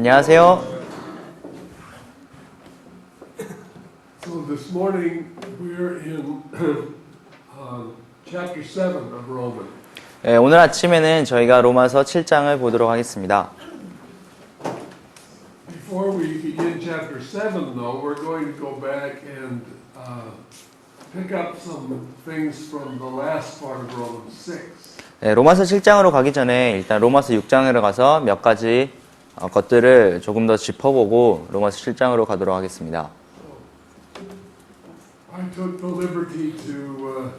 안녕하세요. So this morning we're in chapter 7 of Romans. 네, 오늘 아침에는 저희가 로마서 7장을 보도록 하겠습니다. Before we begin chapter 7 though, we're going to go back and pick up some things from the last part of Romans 6. 네, 로마서 7장으로 가기 전에 일단 로마서 6장으로 가서 몇 가지 것들을 조금 더 짚어보고 로마서 7장으로 가도록 하겠습니다. I took the liberty to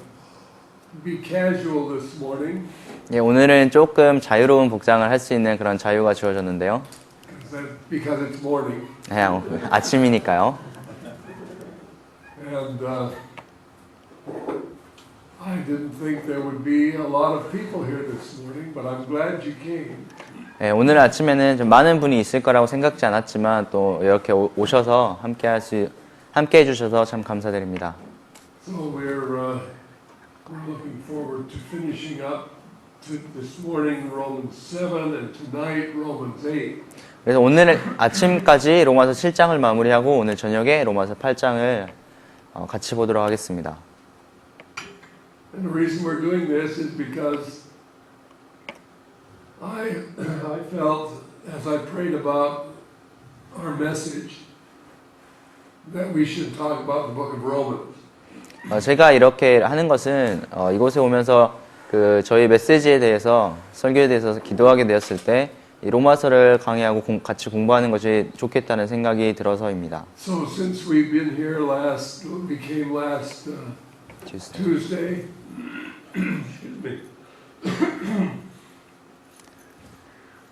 be casual this morning. 예, 오늘은 조금 자유로운 복장을 할 수 있는 그런 자유가 주어졌는데요. Because it's morning. 그냥 아침이니까요. And I didn't think there would be a lot of people here this morning, but I'm glad you came. 예, 오늘 아침에는 좀 많은 분이 있을 거라고 생각지 않았지만 또 이렇게 오셔서 함께 해주셔서 참 감사드립니다. So we're looking forward to finishing up this morning Romans 7 and tonight Romans 8. 그래서 오늘 아침까지 로마서 7장을 마무리하고 오늘 저녁에 로마서 8장을 같이 보도록 하겠습니다. And the reason we're doing this is because I felt as I prayed about our message that we should talk about the book of Romans. 제가 이렇게 하는 것은 이곳에 오면서 저희 메시지에 대해서 설교에 대해서 기도하게 되었을 때 이 로마서를 강의하고 같이 공부하는 것이 좋겠다는 생각이 들어서입니다. So since we've been here we came last Tuesday. Excuse me.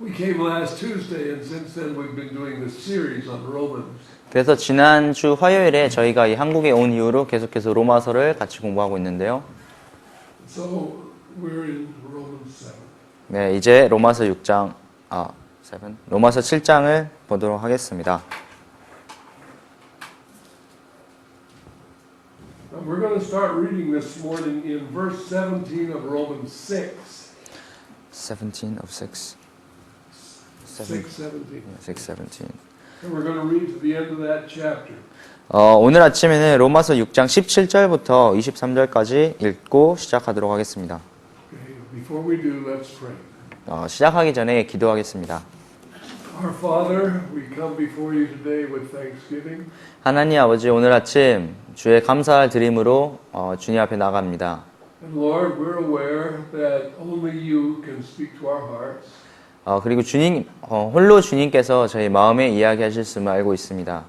We came last Tuesday, and since then we've been doing this series on Romans. 그래서 지난주 화요일에 저희가 이 한국에 온 이후로 계속해서 로마서를 같이 공부하고 있는데요. So we're in Romans 7. 네, 이제 로마서 7장을 보도록 하겠습니다. We're going to start reading this morning in verse 17 of Romans 6. 17 of 6. 6:17. 6:17. And we're going to read to the end of that chapter. 오늘 아침에는 로마서 6장 17절부터 23절까지 읽고 시작하도록 하겠습니다. Okay, before we do, let's pray. 시작하기 전에 기도하겠습니다. Our Father, we come before you today with thanksgiving. 하나님 아버지, 오늘 아침 주의 감사를 드림으로 주님 앞에 나갑니다. And Lord, we're aware that only you can speak to our hearts. 그리고 주님, 홀로 주님께서 저희 마음에 이야기하실 수만 알고 있습니다.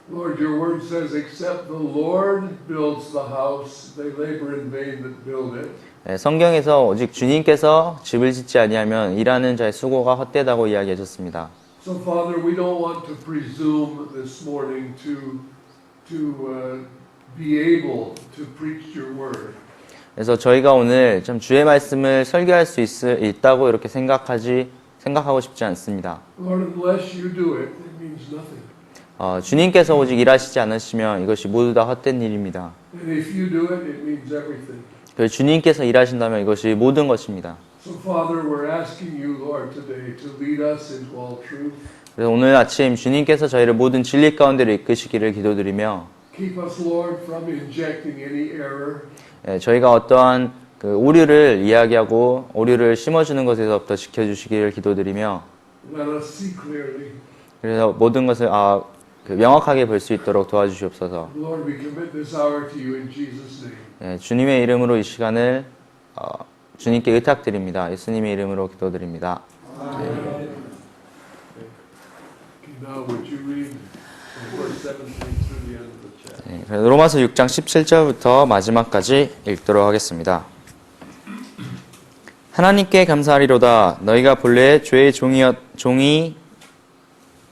Lord, your word says, except the Lord builds the house, they labor in vain that build it. 네, 성경에서 오직 주님께서 집을 짓지 아니하면 일하는 자의 수고가 헛되다고 이야기해 줬습니다. So Father, we don't want to presume this morning to be able to preach your word. 그래서 저희가 오늘 좀 주의 말씀을 설교할 수 있다고 이렇게 생각하고 싶지 않습니다. Lord, unless you do it, it means nothing. 주님께서 오직 일하시지 않으시면 이것이 모두 다 헛된 일입니다. And if you do it, it means everything. 주님께서 일하신다면 이것이 모든 것입니다. So Father, we're asking you, Lord, today to lead us into all truth. 그래서 오늘 아침 주님께서 저희를 모든 진리 가운데로 이끄시기를 기도드리며 Keep us, Lord, from injecting any error. 저희가 어떠한 오류를 이야기하고 오류를 심어주는 것에서부터 지켜주시기를 기도드리며 Let us see clearly. 그래서 모든 것을 명확하게 볼 수 있도록 도와주시옵소서. Lord, we commit this hour to you in Jesus' name. 주님의 이름으로 이 시간을 주님께 의탁드립니다. 예수님의 이름으로 기도드립니다. Okay, now would you read from verse 17 through the end of the chapter? 로마서 6장 17절부터 마지막까지 읽도록 하겠습니다. 하나님께 감사하리로다. 너희가 본래 죄의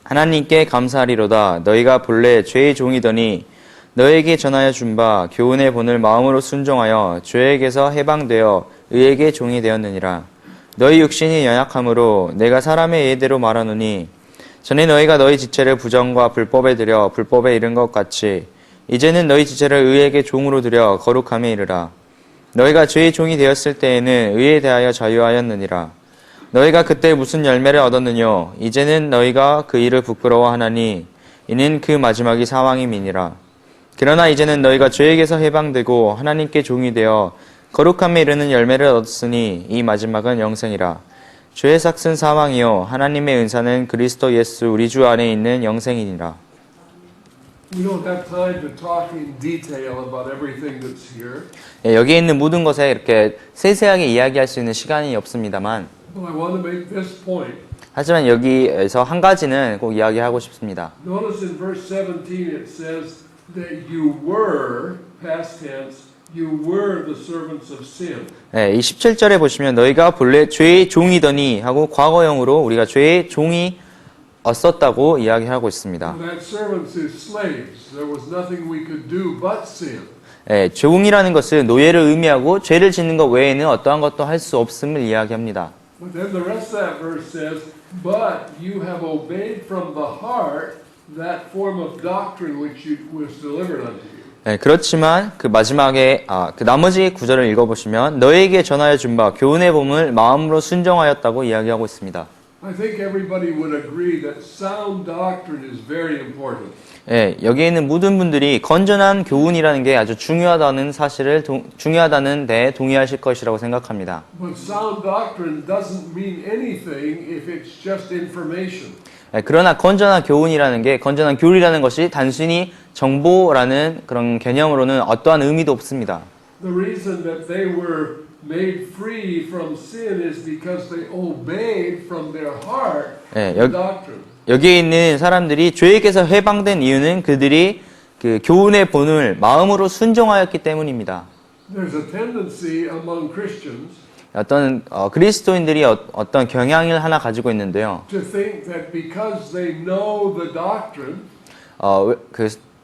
하나님께 감사하리로다. 너희가 본래 죄의 종이더니 너에게 전하여 준 바 교훈의 본을 마음으로 순종하여 죄에게서 해방되어 의에게 종이 되었느니라. 너희 육신이 연약함으로 내가 사람의 예대로 말하노니 전에 너희가 너희 지체를 부정과 불법에 들여 불법에 이른 것 같이 이제는 너희 지체를 의에게 종으로 들여 거룩함에 이르라. 너희가 죄의 종이 되었을 때에는 의에 대하여 자유하였느니라. 너희가 그때 무슨 열매를 얻었느뇨? 이제는 너희가 그 일을 부끄러워하나니 이는 그 마지막이 사망임이니라. 그러나 이제는 너희가 죄에게서 해방되고 하나님께 종이 되어 거룩함에 이르는 열매를 얻었으니 이 마지막은 영생이라. 죄의 삭은 사망이요 하나님의 은사는 그리스도 예수 우리 주 안에 있는 영생이니라. We don't have time to talk in detail about everything that's here, 예, 여기에 있는 모든 것에 이렇게 세세하게 이야기할 수 있는 시간이 없습니다만, but I want to make this point. 하지만 여기에서 한 가지는 꼭 이야기하고 싶습니다. Notice in verse 17 it says that you were, past tense, you were the servants of sin. 예, 이 17절에 보시면 너희가 본래 죄의 종이더니 하고 과거형으로 우리가 죄의 종이 얻었다고 이야기하고 있습니다. That servants is slaves. There was nothing we could do but sin. 예, 종이라는 것은 노예를 의미하고 죄를 짓는 것 외에는 어떠한 것도 할 수 없음을 이야기합니다. But then the rest of that verse says, but you have obeyed from the heart that form of doctrine which was delivered unto you. 예, 그렇지만 그 마지막에 그 나머지 구절을 읽어보시면 너에게 전하여 준 바 교훈의 복음을 마음으로 순종하였다고 이야기하고 있습니다. I think everybody would agree that sound doctrine is very important. 예, 여기에 있는 모든 분들이 건전한 교훈이라는 게 아주 중요하다는 사실을 중요하다는 데 동의하실 것이라고 생각합니다. But sound doctrine doesn't mean anything if it's just information. 예, 그러나 건전한 교훈이라는 게 건전한 교리라는 것이 단순히 정보라는 그런 개념으로는 어떠한 의미도 없습니다. The reason that they were made free from sin is because they obeyed from their heart 예, the doctrine. 여기에 있는 사람들이 죄에게서 해방된 이유는 그들이 그 교훈의 본을 마음으로 순종하였기 때문입니다. There's a tendency among Christians 어떤 그리스도인들이 어떤 경향을 하나 가지고 있는데요. to think that because they know the doctrine,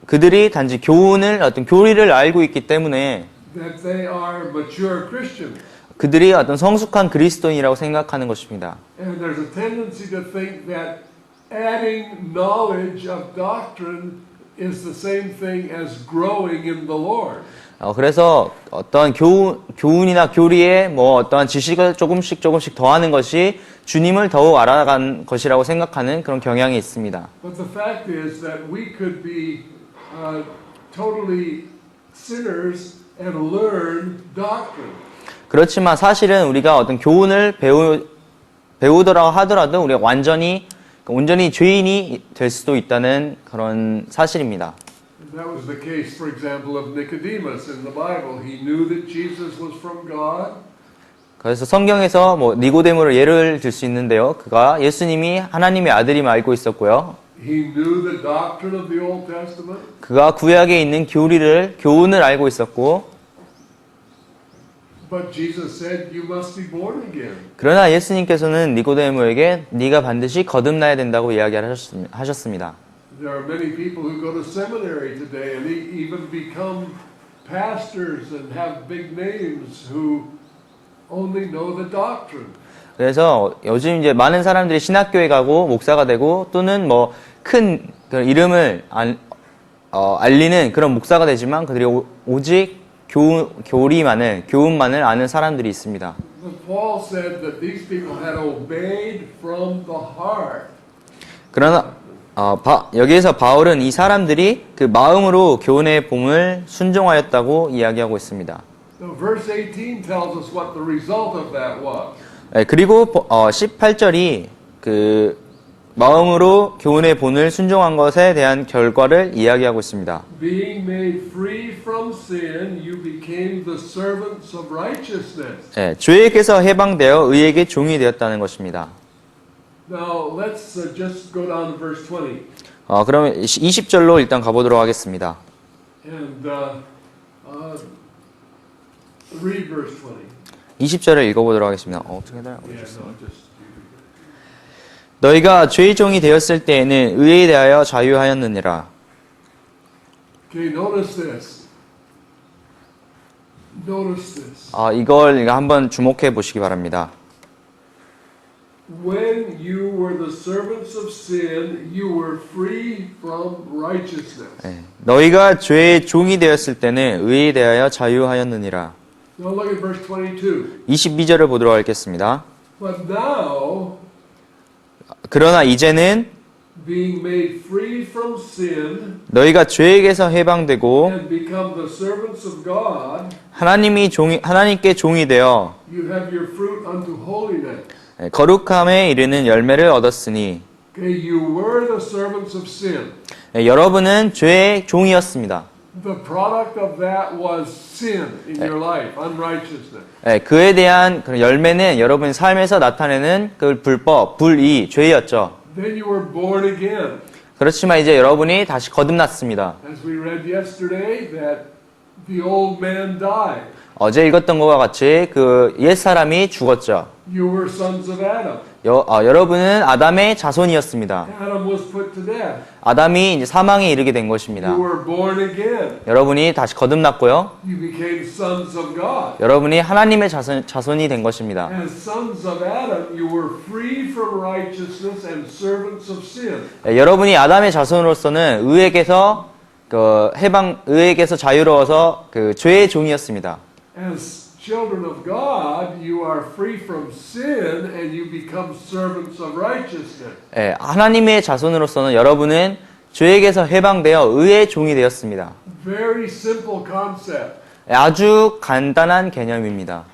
그들이 단지 교훈을 어떤 교리를 알고 있기 때문에 that they are mature Christians. 그들이 어떤 성숙한 그리스도인이라고 생각하는 것입니다. And there's a tendency to think that adding knowledge of doctrine is the same thing as growing in the Lord. 그래서 어떤 교훈이나 교리에 뭐 어떠한 지식을 조금씩 더하는 것이 주님을 더욱 알아간 것이라고 생각하는 그런 경향이 있습니다. But the fact is that we could be totally sinners and learn doctrine. 그렇지만 사실은 우리가 어떤 교훈을 배우더라고 하더라도 우리가 온전히 죄인이 될 수도 있다는 그런 사실입니다. That was the case, for example, of Nicodemus in the Bible. He knew that Jesus was from God. 그래서 성경에서 뭐 니고데모를 예를 들 수 있는데요. 그가 예수님이 하나님의 아들임을 알고 있었고요. He knew the doctrine of the Old Testament. 그가 구약에 있는 교훈을 알고 있었고, But Jesus said, "You must be born again." 그러나 예수님께서는 니고데모에게 네가 반드시 거듭나야 된다고 이야기하셨습니다. There are many people who go to seminary today and even become pastors and have big names who only know the doctrine. 그래서 요즘 이제 많은 사람들이 신학교에 가고 목사가 되고 또는 뭐 큰 이름을 알리는 그런 목사가 되지만 그들이 오직 교훈만을 아는 사람들이 있습니다. But Paul said that these people had obeyed from the heart. 그러나 여기에서 바울은 이 사람들이 그 마음으로 교훈의 복음을 순종하였다고 이야기하고 있습니다. Now, verse 18 tells us what the result of that was. 그리고 18절이 그 마음으로 교훈의 본을 순종한 것에 대한 결과를 이야기하고 있습니다. Being made free from sin, you became the servants of righteousness. 죄에게서 해방되어 의에게 종이 되었다는 것입니다. Now, let's just go down to verse 20. 그러면 20절로 일단 가보도록 하겠습니다. And read verse 20. 20절을 읽어보도록 하겠습니다. 어떻게 해야 Yeah, no, just 너희가 죄의 종이 되었을 때에는 의에 대하여 자유하였느니라. Okay, notice this. Notice this. 이걸 한번 주목해 보시기 바랍니다. When you were the servants of sin, you were free from righteousness. 너희가 죄의 종이 되었을 때는 의에 대하여 자유하였느니라. Now look at verse 22. 22절을 보도록 하겠습니다. But now, 그러나 이제는 being made free from sin 너희가 죄에게서 해방되고 and become the servants of God, 하나님께 종이 되어 you have your fruit unto holiness. 거룩함에 이르는 열매를 얻었으니 Okay, you were the servants of sin. 여러분은 죄의 종이었습니다. The product of that was sin in your life, unrighteousness. 그에 대한 그런 열매는 여러분 삶에서 나타내는 그 불법, 불의, 죄였죠. Then you were born again. 그렇지만 이제 여러분이 다시 거듭났습니다. As we read yesterday, that the old man died. 어제 읽었던 것과 같이 그 옛사람이 죽었죠. You were sons of Adam. 여러분은 아담의 자손이었습니다. Adam was put to death. 아담이 이제 사망에 이르게 된 것입니다. You were born again. 여러분이 다시 거듭났고요. You became sons of God. 여러분이 하나님의 자손이 된 것입니다. As sons of Adam, you were free from righteousness and servants of sin. 여러분이 아담의 자손으로서는 의에게서 자유로워서 그 죄의 종이었습니다. As children of God, you are free from sin and you become servants of righteousness. 하나님의 자손으로서는 여러분은 죄에게서 해방되어 의의 종이 되었습니다. Very simple concept. 아주 간단한 개념입니다.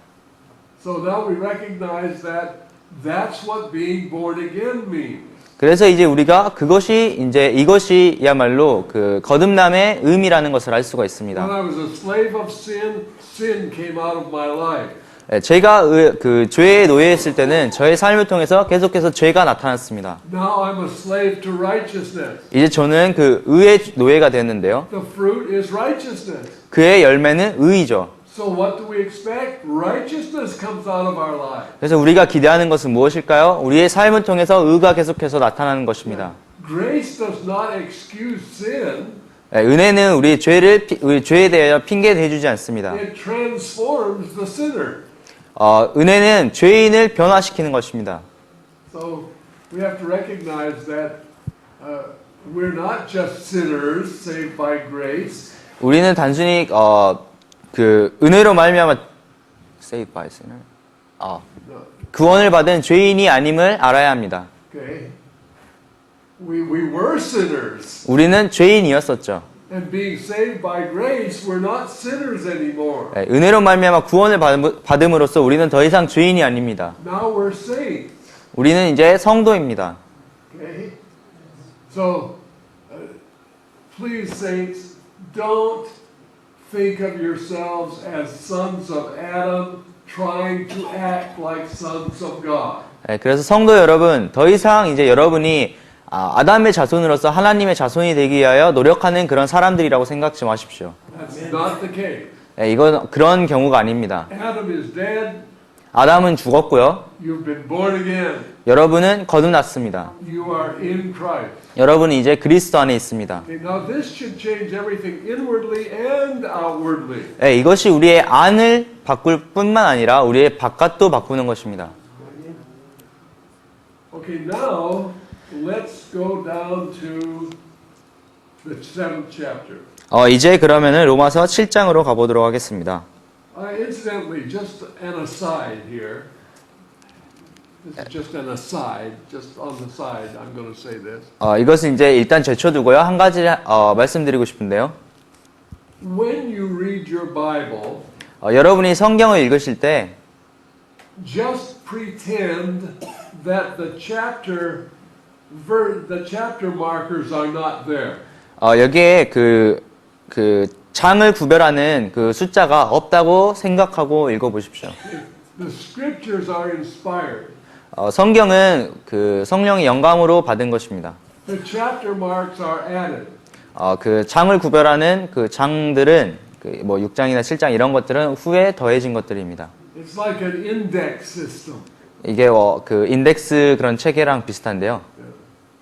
So now we recognize that that's what being born again means. 그래서 이제 우리가 이것이야말로 그 거듭남의 의미라는 것을 알 수가 있습니다. When I was a slave of sin, sin came out of my life. 제가 그 죄의 노예였을 때는 저의 삶을 통해서 계속해서 죄가 나타났습니다. Now I'm a slave to righteousness. 이제 저는 그 의의 노예가 되었는데요. The fruit is righteousness. 그의 열매는 의이죠. So what do we expect? Righteousness comes out of our life. 그래서 우리가 기대하는 것은 무엇일까요? 우리의 삶을 통해서 의가 계속해서 나타나는 것입니다. Grace does not excuse sin. 은혜는 우리 죄에 대하여 핑계 대주지 않습니다. It transforms the sinner. 은혜는 죄인을 변화시키는 것입니다. So we have to recognize that we're not just sinners saved by grace. 우리는 단순히 그 은혜로 말미암아 saved by sinner. 구원을 받은 죄인이 아님을 알아야 합니다. Okay. We were sinners. 우리는 죄인이었었죠. And being saved by grace, we're not sinners anymore. 은혜로 말미암아 구원을 받음으로써 우리는 더 이상 죄인이 아닙니다. Now we're saved. 우리는 이제 성도입니다. Okay. So please, saints, don't think of yourselves as sons of Adam trying to act like sons of God. 그래서 성도 여러분, 더 이상 이제 여러분이 아담의 자손으로서 하나님의 자손이 되기 위하여 노력하는 그런 사람들이라고 생각지 마십시오. That's not the case. 이건 그런 경우가 아닙니다. Adam is dead. 아담은 죽었고요. You've been born again. 여러분은 거듭났습니다. You are in Christ. 여러분은 이제 그리스도 안에 있습니다. Okay, now this should change everything inwardly and outwardly. 이것이 우리의 안을 바꿀 뿐만 아니라 우리의 바깥도 바꾸는 것입니다. Okay, now let's go down to the 7th chapter. 이제 그러면은 로마서 7장으로 가보도록 하겠습니다. Incidentally, just an aside here. This is just an aside, just on the side. I'm going to say this. 이것은 이제 일단 제쳐두고요. 한 가지 말씀드리고 싶은데요. When you read your Bible, 여러분이 성경을 읽으실 때 just pretend that the chapter markers are not there. 여기에 그 장을 구별하는 그 숫자가 없다고 생각하고 읽어보십시오. The scriptures are inspired. 성경은 그 성령의 영감으로 받은 것입니다. The chapter marks are added. 그 장을 구별하는 그 장들은 뭐 6장이나 7장 이런 것들은 후에 더해진 것들입니다. It's like an index system. 이게 그 인덱스 그런 체계랑 비슷한데요.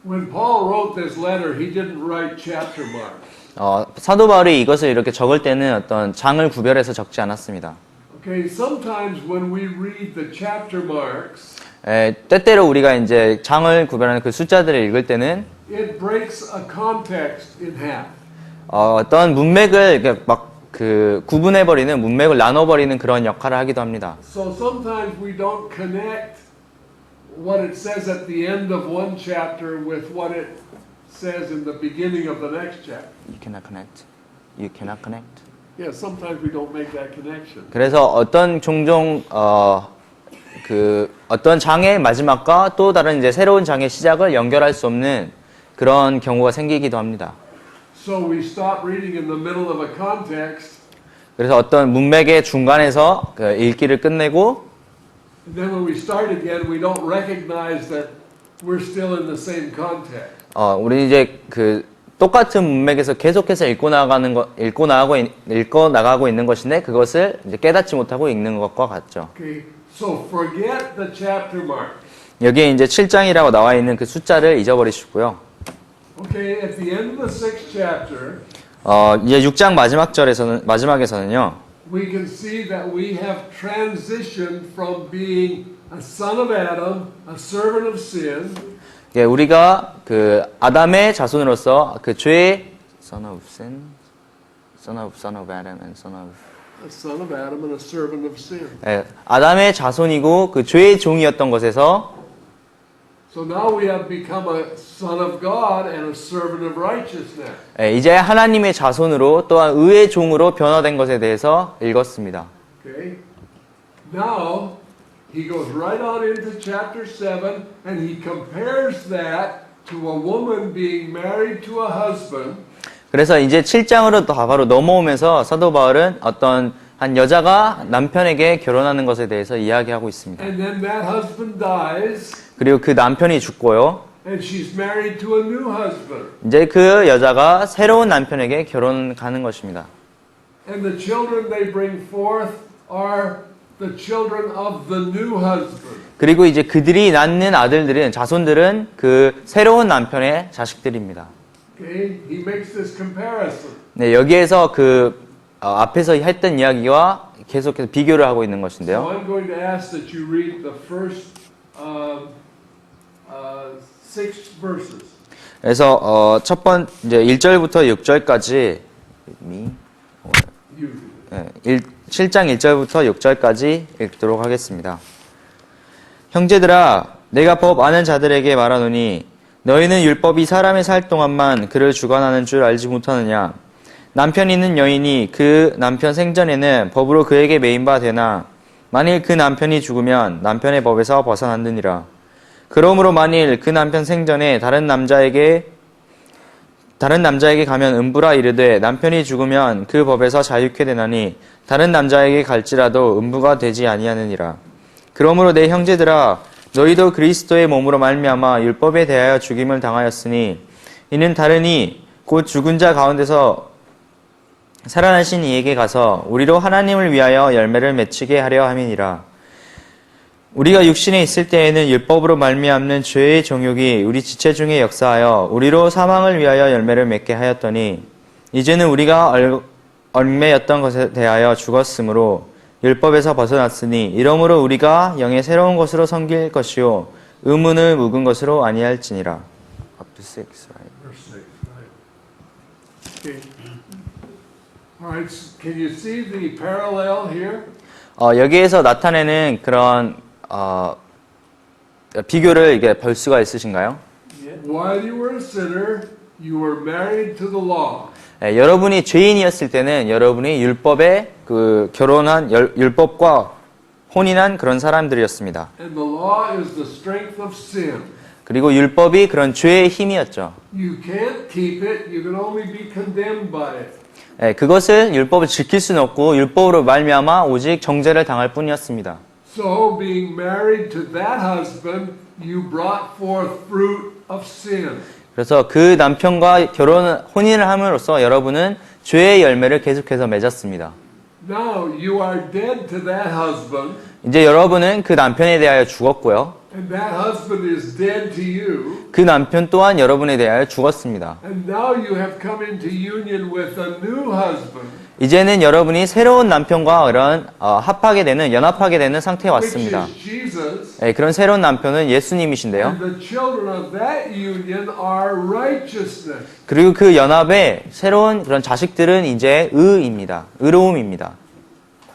When Paul wrote this letter, he didn't write chapter marks. 사도 바울이 이것을 이렇게 적을 때는 어떤 장을 구별해서 적지 않았습니다. Okay, sometimes when we read the chapter marks, 때때로 우리가 이제 장을 구별하는 그 숫자들을 읽을 때는 it breaks a context in half. 어떤 문맥을 막 그 구분해버리는 문맥을 나눠버리는 그런 역할을 하기도 합니다. So sometimes we don't connect what it says at the end of one chapter with what it says in the beginning of the next chapter. You cannot connect. You cannot connect. Yeah, sometimes we don't make that connection. 그래서 어떤 종종 어떤 장의 마지막과 또 다른 이제 새로운 장의 시작을 연결할 수 없는 그런 경우가 생기기도 합니다. So we stop reading in the middle of a context, 그래서 어떤 문맥의 중간에서 그 읽기를 끝내고 and then when we start again, we don't recognize that we're still in the same context. 우리 이제 그 똑같은 문맥에서 계속해서 읽고 나가고 있는 것인데 그것을 이제 깨닫지 못하고 읽는 것과 같죠. Okay, so forget the chapter mark. 여기에 이제 7장이라고 나와 있는 그 숫자를 잊어버리시고요. Okay, at the end of the 6th chapter, 이제 6장 마지막에서는요. we can see that we have transitioned from being a son of Adam, a servant of sin, 예, 우리가 그 아담의 자손으로서 그 죄의 son of sin, son of Adam and son of a son of Adam and a servant of sin. 예, 아담의 자손이고 그 죄의 종이었던 것에서 So now we have become a son of God and a servant of righteousness. 예, 이제 하나님의 자손으로 또한 의의 종으로 변화된 것에 대해서 읽었습니다. Okay? Now he goes right on into chapter 7 and he compares that to a woman being married to a husband. 그래서 이제 7장으로 바로 넘어오면서 사도 바울은 어떤 한 여자가 남편에게 결혼하는 것에 대해서 이야기하고 있습니다. And then that husband dies 그리고 그 남편이 죽고요. and she's married to a new husband. 이제 그 여자가 새로운 남편에게 결혼하는 것입니다. And the children they bring forth are the children of the new husband. 그리고 이제 그들이 낳는 아들들은 자손들은 그 새로운 남편의 자식들입니다. Okay? He makes this comparison. 네, 여기에서 그 앞에서 했던 이야기와 계속해서 비교를 하고 있는 So 것인데요. I'm going to ask that you read the first 6 verses. 그래서 첫 번 이제 1절부터 6절까지 You. 7장 1절부터 6절까지 읽도록 하겠습니다. 형제들아, 내가 법 아는 자들에게 말하노니 너희는 율법이 사람의 살 동안만 그를 주관하는 줄 알지 못하느냐? 남편 있는 여인이 그 남편 생전에는 법으로 그에게 매인 바 되나 만일 그 남편이 죽으면 남편의 법에서 벗어난느니라. 그러므로 만일 그 남편 생전에 다른 남자에게 가면 음부라 이르되 남편이 죽으면 그 법에서 자유케 되나니 다른 남자에게 갈지라도 음부가 되지 아니하느니라. 그러므로 내 형제들아, 너희도 그리스도의 몸으로 말미암아 율법에 대하여 죽임을 당하였으니 이는 다르니 곧 죽은 자 가운데서 살아나신 이에게 가서 우리로 하나님을 위하여 열매를 맺히게 하려 함이니라. 우리가 육신에 있을 때에는 율법으로 말미암는 죄의 정욕이 우리 지체 중에 역사하여 우리로 사망을 위하여 열매를 맺게 하였더니 이제는 우리가 얽매였던 것에 대하여 죽었으므로 율법에서 벗어났으니 이러므로 우리가 영의 새로운 것으로 섬길 것이요 의문을 묵은 것으로 아니할지니라. Up to 6, right? Verse 6, right? Okay. All right, so can you see the parallel here? 여기에서 나타내는 그런 비교를 이게 볼 수가 있으신가요? While you were a sinner, you were married to the law. 여러분이 죄인이었을 때는 여러분이 율법에 율법과 혼인한 그런 사람들이었습니다. And the law is the strength of sin. 그리고 율법이 그런 죄의 힘이었죠. You can't keep it, you can only be condemned by it. 그것을 율법을 지킬 수는 없고 율법으로 말미암아 오직 정죄를 당할 뿐이었습니다. So being married to that husband, you brought forth fruit of sin. 그래서 그 남편과 혼인을 함으로써 여러분은 죄의 열매를 계속해서 맺었습니다. Now you are dead to that husband. 이제 여러분은 그 남편에 대하여 죽었고요. And that husband is dead to you. 그 남편 또한 여러분에 대하여 죽었습니다. And now you have come into union with a new husband. 이제는 여러분이 새로운 남편과 그런 연합하게 되는 상태에 왔습니다. Which is Jesus. 그런 새로운 남편은 예수님이신데요. And the children of that union are righteousness. 그리고 그 연합의 새로운 그런 자식들은 이제 의입니다. 의로움입니다.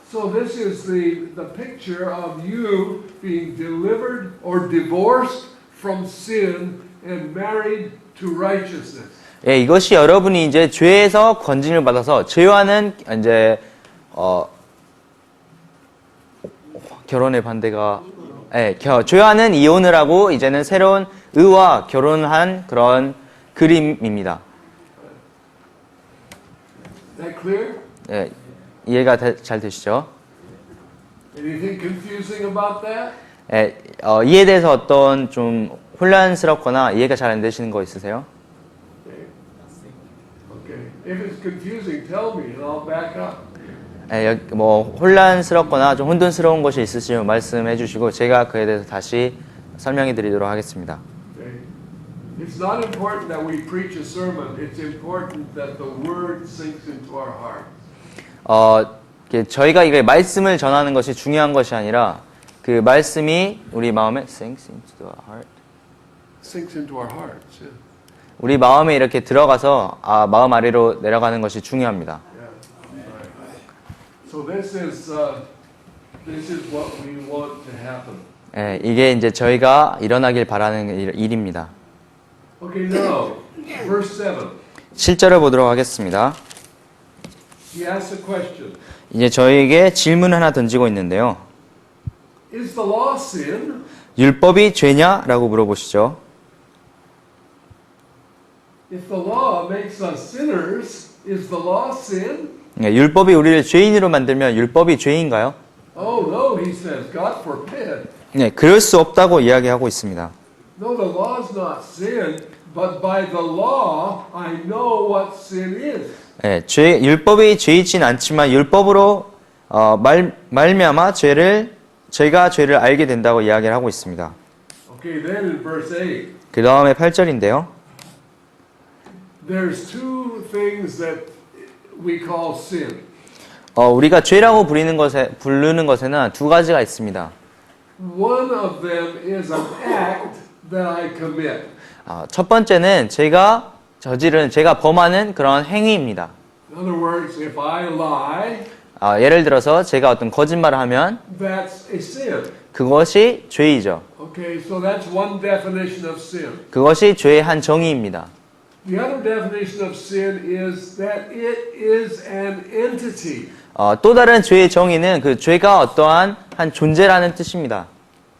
So this is the picture of you being delivered or divorced from sin and married to righteousness. 예, 이것이 여러분이 이제 죄에서 건짐을 받아서 죄와는 이제 결혼의 반대가 죄와는 이혼을 하고 이제는 새로운 의와 결혼한 그런 그림입니다. That clear? 예, 이해가 잘 되시죠? Anything confusing about that? 예, 이에 대해서 어떤 좀 혼란스럽거나 이해가 잘 안 되시는 거 있으세요? Okay. If it's confusing, tell me and I'll back up. 예, 뭐 혼란스럽거나 좀 혼돈스러운 것이 있으시면 말씀해 주시고 제가 그에 대해서 다시 설명해 드리도록 하겠습니다. Okay. It's not important that we preach a sermon. It's important that the word sinks into our heart. 저희가 이게 말씀을 전하는 것이 중요한 것이 아니라 그 말씀이 우리 마음에 sinks into the heart. Sinks into our hearts. Yeah. 우리 마음에 이렇게 들어가서 마음 아래로 내려가는 것이 중요합니다. Yeah. Right. So this is what we want to happen. 예, 이게 이제 저희가 일어나길 바라는 일입니다. Okay, now, verse 7. 7절을 보도록 하겠습니다. He asks a question. 이제 저희에게 질문 하나 던지고 있는데요. Is the law sin? 율법이 죄냐라고 물어보시죠. If the law makes us sinners, is the law sin? 예, 율법이 우리를 죄인으로 만들면 율법이 죄인가요? Oh no, he says, God forbid. 네, 그럴 수 없다고 이야기하고 있습니다. No, the law is not sin, but by the law I know what sin is. 예, 율법이 죄이진 않지만 율법으로 말미암아 제가 죄를 알게 된다고 이야기를 하고 있습니다. Okay, then in verse 8. 그 다음에 8절인데요. There's two things that we call sin. 우리가 죄라고 부르는 것에는 두 가지가 있습니다. One of them is an act that I commit. 첫 번째는 제가 범하는 그런 행위입니다. In other words, if I lie, 예를 들어서 제가 어떤 거짓말을 하면 that's a sin. 그것이 죄이죠. Okay, so that's one definition of sin. 그것이 죄의 한 정의입니다. The other definition of sin is that it is an entity. 또 다른 죄의 정의는 그 죄가 어떠한 한 존재라는 뜻입니다.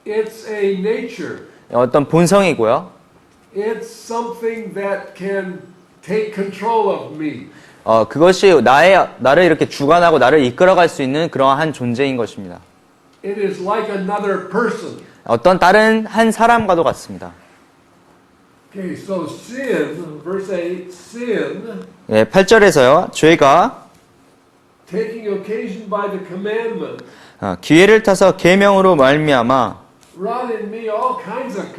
It's a nature. 어떤 본성이고요. It's something that can take control of me. 그것이 나를 이렇게 주관하고 나를 이끌어갈 수 있는 그러한 존재인 것입니다. It is like another person. 어떤 다른 한 사람과도 같습니다. Okay, so sin, verse 8, sin, 예, 8절에서요. 죄가 taking occasion by the commandment, 기회를 타서 계명으로 말미암아 wrought in me all kinds of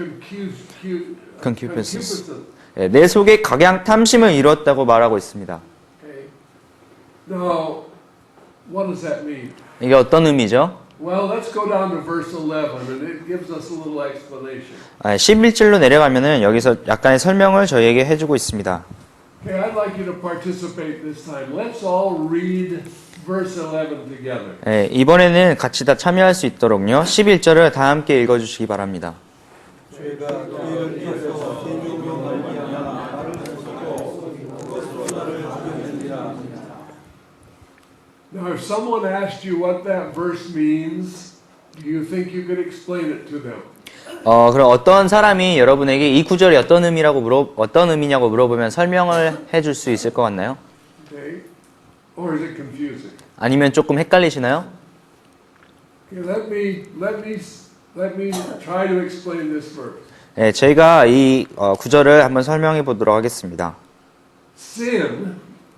concupiscence. 예, 내 속에 각양 탐심을 이뤘다고 말하고 있습니다. Okay. Now, what does that mean? 이게 어떤 의미죠? Well, let's go down to verse 11 and it gives us a little explanation. 11절로 내려가면은 여기서 약간의 설명을 저희에게 해주고 있습니다. Okay, I'd like you to participate this time. Let's all read verse 11 together. 예, 이번에는 같이 다 참여할 수 있도록요. 11절을 다 함께 읽어주시기 바랍니다. 죄가 기회를 입어서 계명으로 말미암아 나를 속여 그것으로 나를 죽였느니라. Now, if someone asked you what that verse means, do you think you could explain it to them? 그럼 어떤 사람이 여러분에게 이 구절이 어떤 의미냐고 물어보면 설명을 해줄 수 있을 것 같나요? Okay? Or is it confusing? 아니면 조금 헷갈리시나요? Okay, let me try to explain this verse. 네, 제가 이 구절을 한번 설명해 보도록 하겠습니다. Sin,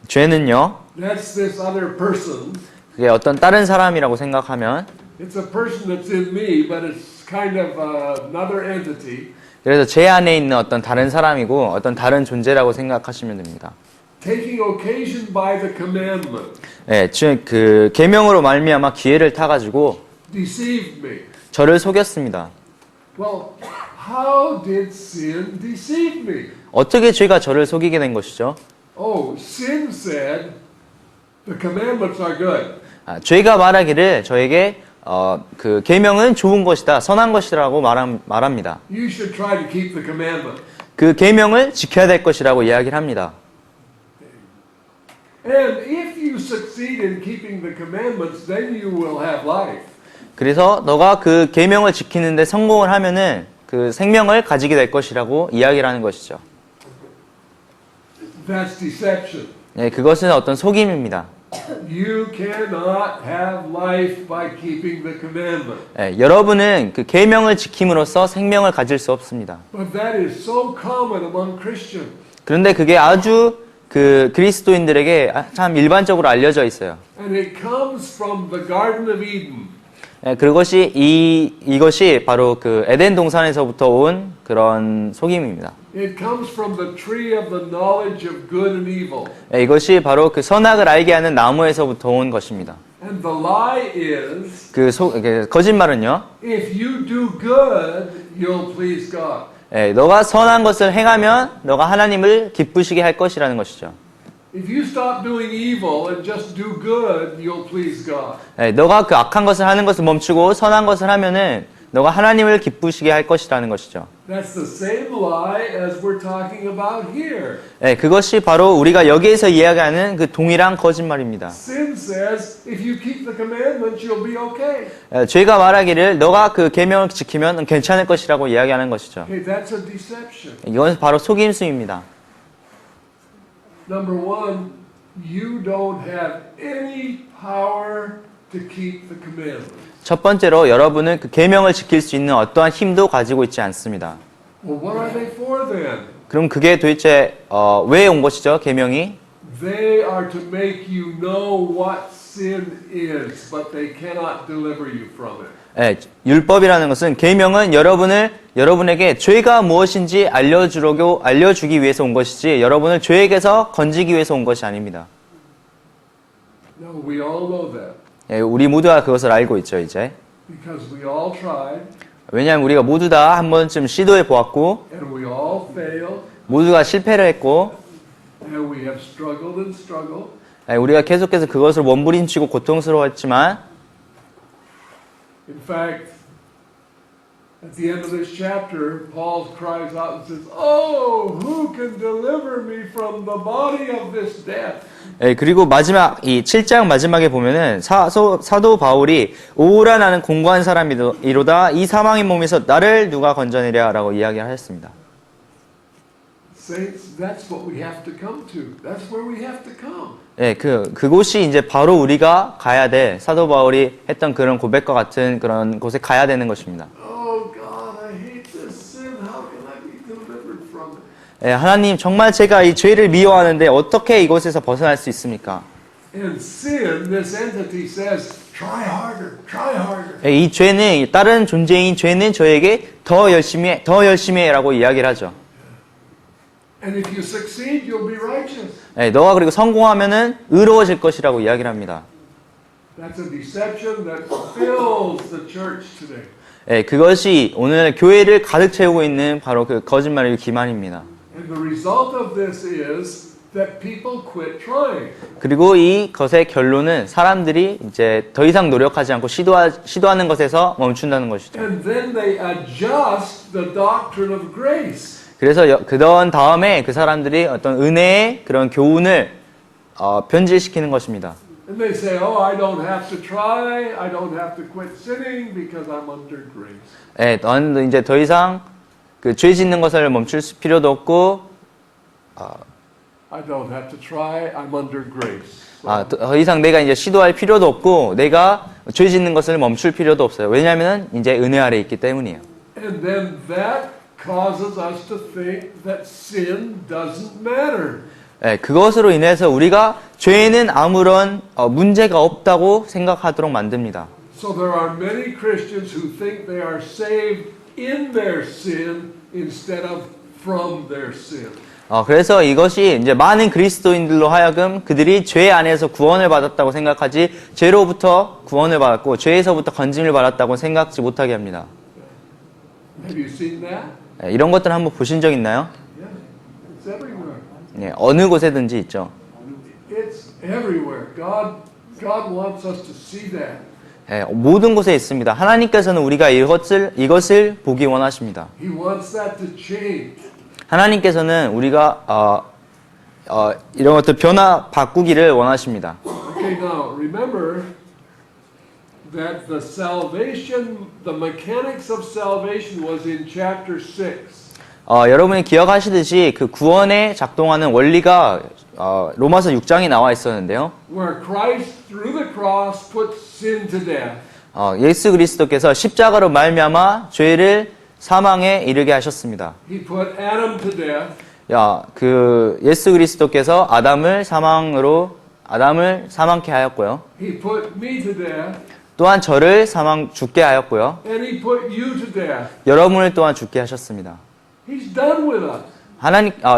죄는요, that's this other person. 그게 어떤 다른 사람이라고 생각하면 It's a person that's in me, but it's kind of another entity. 그래서 제 안에 있는 어떤 다른 사람이고 어떤 다른 존재라고 생각하시면 됩니다. Taking occasion by the commandment. 네, 그 계명으로 말미암아 기회를 타가지고 Deceived me. 저를 속였습니다. Well, how did sin deceive me? 어떻게 죄가 저를 속이게 된 것이죠? Oh, sin said the commandments are good. 죄가 말하기를 저에게 그 계명은 좋은 것이다, 선한 것이라고 말합니다. You should try to keep the commandment. 그 계명을 지켜야 될 것이라고 이야기를 합니다. And if you succeed in keeping the commandments, then you will have life. 그래서 너가 그 계명을 지키는데 성공을 하면은 그 생명을 가지게 될 것이라고 이야기를 하는 것이죠. That's deception. 네, 그것은 어떤 속임입니다. You cannot have life by keeping the commandment. 네, 여러분은 그 계명을 지킴으로써 생명을 가질 수 없습니다. But that is so common among Christians. 그런데 그게 아주 그 그리스도인들에게 참 일반적으로 알려져 있어요. And it comes from the Garden of Eden. 네, 그것이 이것이 바로 그 에덴 동산에서부터 온 그런 속임입니다. It comes from the tree of the knowledge of good and evil. 네, 이것이 바로 그 선악을 알게 하는 나무에서부터 온 것입니다. And the lie is, 그 거짓말은요. if you do good, you'll please God. 네, 너가 선한 것을 행하면 너가 하나님을 기쁘시게 할 것이라는 것이죠. If you stop doing evil and just do good, you'll please God. 네, 너가 그 악한 것을 하는 것을 멈추고 선한 것을 하면은 너가 하나님을 기쁘시게 할 것이라는 것이죠. That's the same lie as we're talking about here. 네, 그것이 바로 우리가 여기에서 이야기하는 그 동일한 거짓말입니다. Sin says, if you keep the commandments, you'll be okay. 네, 죄가 말하기를 너가 그 계명을 지키면 괜찮을 것이라고 이야기하는 것이죠. Okay, that's a deception. 이건 바로 속임수입니다. Number one, you don't have any power to keep the commandments. 첫 번째로 여러분은 그 계명을 지킬 수 있는 어떠한 힘도 가지고 있지 않습니다. Well, what are they for then? 그럼 그게 도대체 왜 온 것이죠? 계명이? They are to make you know what sin is, but they cannot deliver you from it. 네, 율법이라는 것은 계명은 여러분에게 죄가 무엇인지 알려주기 위해서 온 것이지 여러분을 죄에게서 건지기 위해서 온 것이 아닙니다. No, we all know that 네, 우리 모두가 그것을 알고 있죠, 이제. because we all tried 왜냐하면 우리가 모두 다 한 번쯤 시도해 보았고 and we all failed 모두가 실패를 했고 and we have struggled and struggled. 네, 우리가 계속해서 그것을 몸부림치고 고통스러워했지만 In fact, at the end of this chapter, Paul cries out and says, "Oh, who can deliver me from the body of this death?" 예, 그리고 마지막 이 7장 마지막에 보면은 사도 바울이 오라 나는 공고한 사람이로다 이 사망의 몸에서 나를 누가 건져내랴라고 이야기하였습니다. Saints, that's what we have to come to. That's where we have to come. 예, 그곳이 이제 바로 우리가 가야 될 사도 바울이 했던 그런 고백과 같은 그런 곳에 가야 되는 것입니다. Oh God, I hate this sin. How can I be delivered from it? 예, 하나님 정말 제가 이 죄를 미워하는데 어떻게 이곳에서 벗어날 수 있습니까? And sin, this entity says, try harder, try harder. 예, 이 죄는 다른 존재인 죄는 저에게 더 열심히 해라고 이야기를 하죠. And if you succeed, you'll be righteous. 예, 너가 그리고 성공하면은 의로워질 것이라고 이야기를 합니다. That's a deception that fills the church today. 예, 그것이 오늘 교회를 가득 채우고 있는 바로 그 거짓말의 기만입니다. And the result of this is that people quit trying. 그리고 이 것의 결론은 사람들이 이제 더 이상 노력하지 않고 시도하는 것에서 멈춘다는 것이죠. And then they adjust the doctrine of grace. 그래서 그런 다음에 그 사람들이 어떤 은혜의 그런 교훈을 변질시키는 것입니다. And they say, oh, I don't have to try, I don't have to quit sinning because I'm under grace. 예, 너는 이제 더 이상 그 죄 짓는 것을 멈출 필요도 없고, I don't have to try, I'm under grace. 더 이상 내가 이제 시도할 필요도 없고, 내가 죄 짓는 것을 멈출 필요도 없어요. 왜냐하면 이제 은혜 아래 있기 때문이에요. And then that causes us to think that sin doesn't matter. 예, 그것으로 인해서 우리가 죄에는 아무런 문제가 없다고 생각하도록 만듭니다. So there are many Christians who think they are saved in their sin instead of from their sin. 그래서 이것이 이제 많은 그리스도인들로 하여금 그들이 죄 안에서 구원을 받았다고 생각하지 죄로부터 구원을 받았고 죄에서부터 건짐을 받았다고 생각지 못하게 합니다. Have you seen that? 예, 이런 것들 한번 보신 적 있나요? Yeah, it's everywhere. 예, 어느 곳에든지 있죠. It's everywhere. God God wants us to see that. 예, 모든 곳에 있습니다. 하나님께서는 우리가 이것을 보기 원하십니다. He wants that to change. 하나님께서는 우리가 이런 것들 바꾸기를 원하십니다. Okay, now remember that the mechanics of salvation was in chapter 6. 여러분이 기억하시듯이 그 구원에 작동하는 원리가 로마서 6장에 나와 있었는데요. Where Christ through the cross put sin to death. 예수 그리스도께서 십자가로 말미암아 죄를 사망에 이르게 하셨습니다. He put Adam to death. 예수 그리스도께서 아담을 사망케 하였고요. He put me to death. 또한 저를 죽게 하였고요. And he put you to death. 여러분을 또한 죽게 하셨습니다. He's done with us.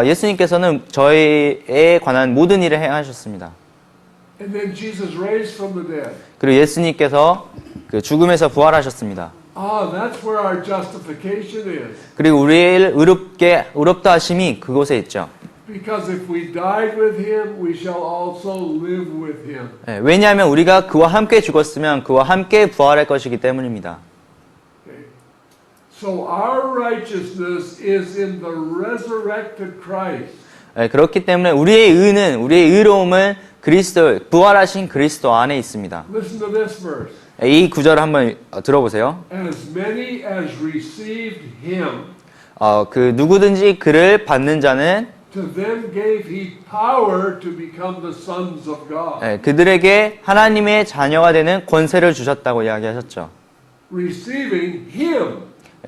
예수님께서는 저희에 관한 모든 일을 행하셨습니다. And then Jesus raised from the dead. 그리고 예수님께서 그 죽음에서 부활하셨습니다. That's where our justification is. 그리고 우리를 의롭다 하심이 그곳에 있죠. Because if we died with him, we shall also live with him. 왜냐하면 우리가 그와 함께 죽었으면 그와 함께 부활할 것이기 때문입니다. Okay. So our righteousness is in the resurrected Christ. 그렇기 때문에 우리의 의로움은 부활하신 그리스도 안에 있습니다. Listen to this verse. 이 구절을 한번 들어보세요. As many as received him, 그 누구든지 그를 받는 자는 to them gave he power to become the sons of God. 그들에게 하나님의 자녀가 되는 권세를 주셨다고 이야기하셨죠. Receiving him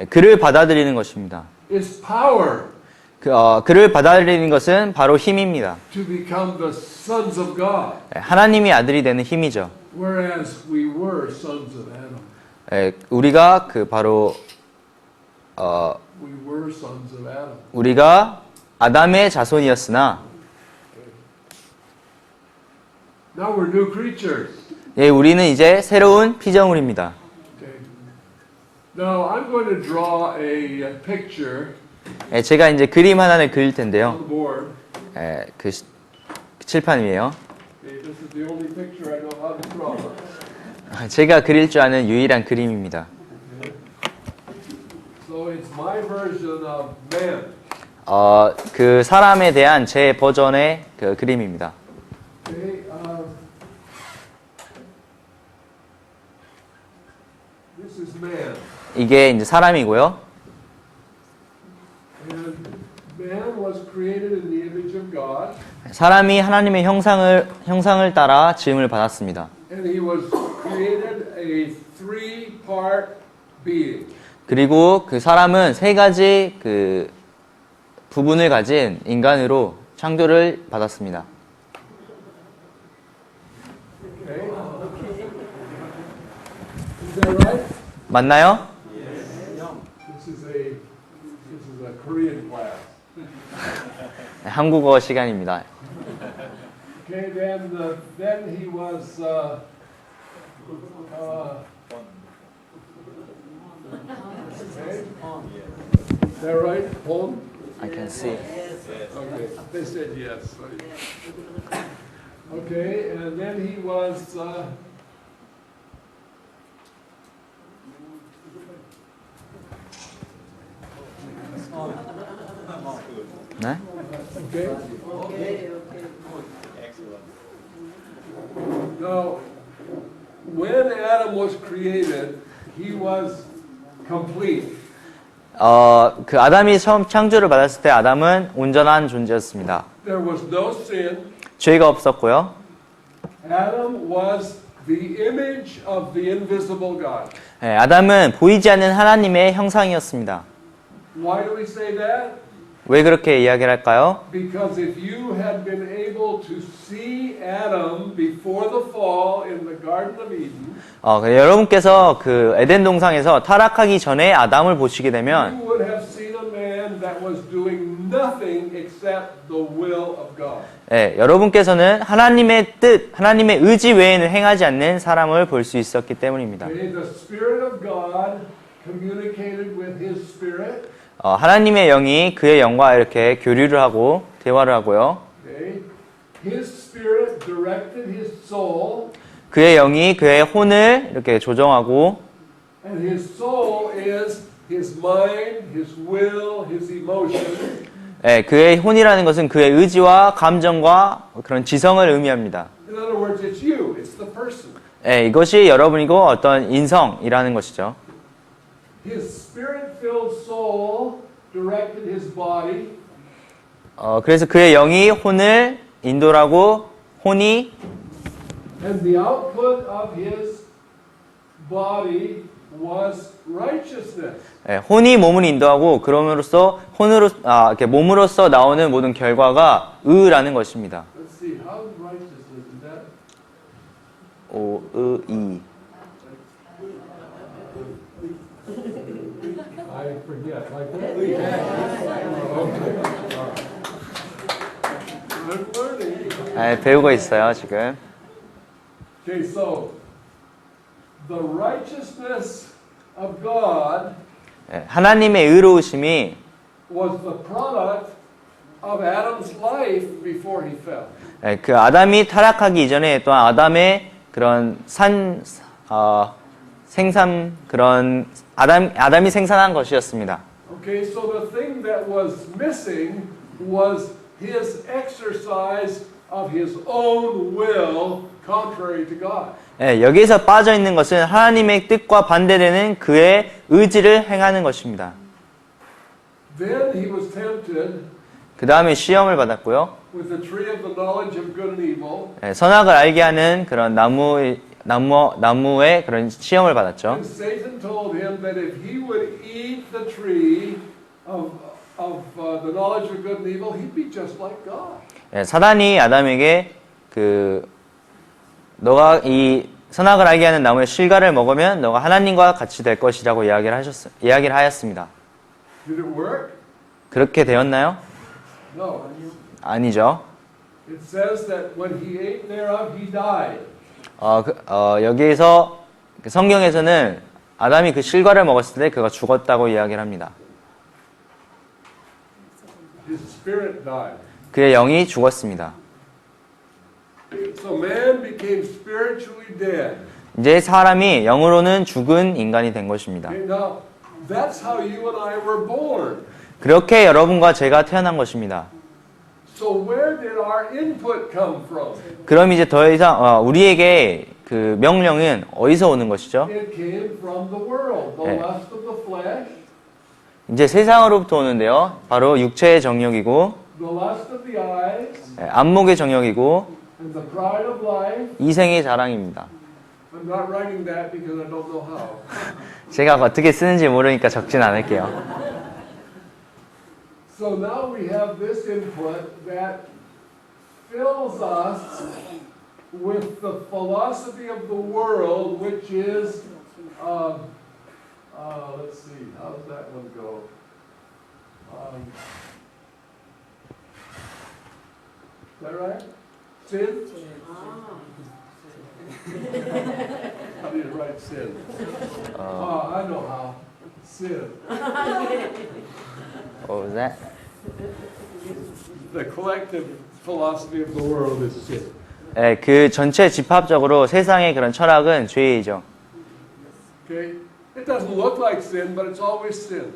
그를 받아들이는 것입니다. is power 그를 받아들이는 것은 바로 힘입니다. to become the sons of God. 하나님의 아들이 되는 힘이죠. Whereas we were sons of Adam. 우리가 We were sons of Adam. 우리가 아담의 자손이었으나 Now we're new creatures. 우리는 이제 새로운 피조물입니다. Okay. Now I'm going to draw a picture 제가 이제 그림 하나를 그릴 on 텐데요. the board. 그 칠판 위에요. Okay, this is the only picture I know how to draw. 제가 그릴 줄 아는 유일한 그림입니다. So it's my version of man. 그 사람에 대한 제 버전의 그 그림입니다. Okay. This is man. 이게 이제 사람이고요. And man was created in the image of God. 사람이 하나님의 형상을 따라 지음을 받았습니다. And he was created a three-part being. 그리고 그 사람은 세 가지 그 부분을 가진 인간으로 창조를 받았습니다. Okay. Is that right? 맞나요? This is a Korean class. 한국어 시간입니다. Okay, then he was okay. Is that right? Home? I can see. Okay, they said yes. Okay, and then he was 네? okay. Now, when Adam was created, he was complete. 그 아담이 처음 창조를 받았을 때 아담은 온전한 존재였습니다. There was no sin. 죄가 없었고요. Adam was the image of the invisible God. 아담은 보이지 않는 하나님의 형상이었습니다. Why do we say that? 왜 그렇게 이야기를 할까요? Because if you had been able to see Adam before the fall in the Garden of Eden, 여러분께서 그 에덴 동상에서 타락하기 전에 아담을 보시게 되면 you would have seen a man that was doing nothing except the will of God. 여러분께서는 하나님의 뜻, 하나님의 의지 외에는 행하지 않는 사람을 볼 수 있었기 때문입니다. Okay, the Spirit of God communicated with His Spirit. 하나님의 영이 그의 영과 이렇게 교류를 하고 대화를 하고요. Okay, His Spirit directed his soul. 그의 영이 그의 혼을 이렇게 조정하고 And his soul is his mind, his will, his emotion. 예, 그의 혼이라는 것은 그의 의지와 감정과 그런 지성을 의미합니다. In other words, it's you, it's the person. 예, 이것이 여러분이고 어떤 인성이라는 것이죠. His spirit-filled soul directed his body, 그래서 그의 영이 혼을 인도하고 혼이 and the output of his body was righteousness. 예, 혼이 몸을 인도하고 그럼으로써 혼으로 이렇게 몸으로써 나오는 모든 결과가 의라는 것입니다. Let's see, how is righteousness? Is that? 오, 의, 이. I forget. Like that? Okay. All right. I'm learning. 예, 배우고 있어요 지금. Okay, so the righteousness of God 예, 하나님의 의로우심이 was the product of Adam's life before he fell. 예, 그 아담이 타락하기 이전에 또한 아담의 그런 생산 그런 아담이 생산한 것이었습니다. Okay, so the thing that was missing was his exercise of his own will contrary to God. 예, 여기에서 빠져 있는 것은 하나님의 뜻과 반대되는 그의 의지를 행하는 것입니다. Then he was tempted 그 다음에 시험을 받았고요. with the tree of the knowledge of good and evil. 예, 선악을 알게 하는 그런 나무의 그런 시험을 받았죠. And Satan told him that if he would eat the tree of the knowledge of good and evil, he'd be just like God. 예, 사단이 아담에게 너가 이 선악을 알게 하는 나무의 실과를 먹으면 너가 하나님과 같이 될 것이라고 이야기를 하였습니다. Did it work? 그렇게 되었나요? No. 아니죠. It says that when he ate thereof, he died. 여기에서 성경에서는 아담이 그 실과를 먹었을 때 그가 죽었다고 이야기를 합니다. His spirit died. 그의 영이 죽었습니다. So man became spiritually dead. 이제 사람이 영으로는 죽은 인간이 된 것입니다. Okay, now, that's how you and I were born. 그렇게 여러분과 제가 태어난 것입니다. So where did our input come from? 그럼 이제 더 이상 우리에게 그 명령은 어디서 오는 것이죠? It came from the world, the Yeah. lust of the flesh, 이제 세상으로부터 오는데요. 바로 육체의 정욕이고 the lust of the eyes, 안목의 정욕이고 and the pride of life. 이생의 자랑입니다. I'm not writing that because I don't know how. 제가 어떻게 쓰는지 모르니까 적진 않을게요. So now we have this input that fills us with the philosophy of the world, which is, let's see, how does that one go? Is that right? Sin? How do you write sin? I know how. Sin. What was that? The collective philosophy of the world is sin. 네, 그 전체 집합적으로 세상의 그런 철학은 죄이죠. Okay? It doesn't look like sin, but it's always sin.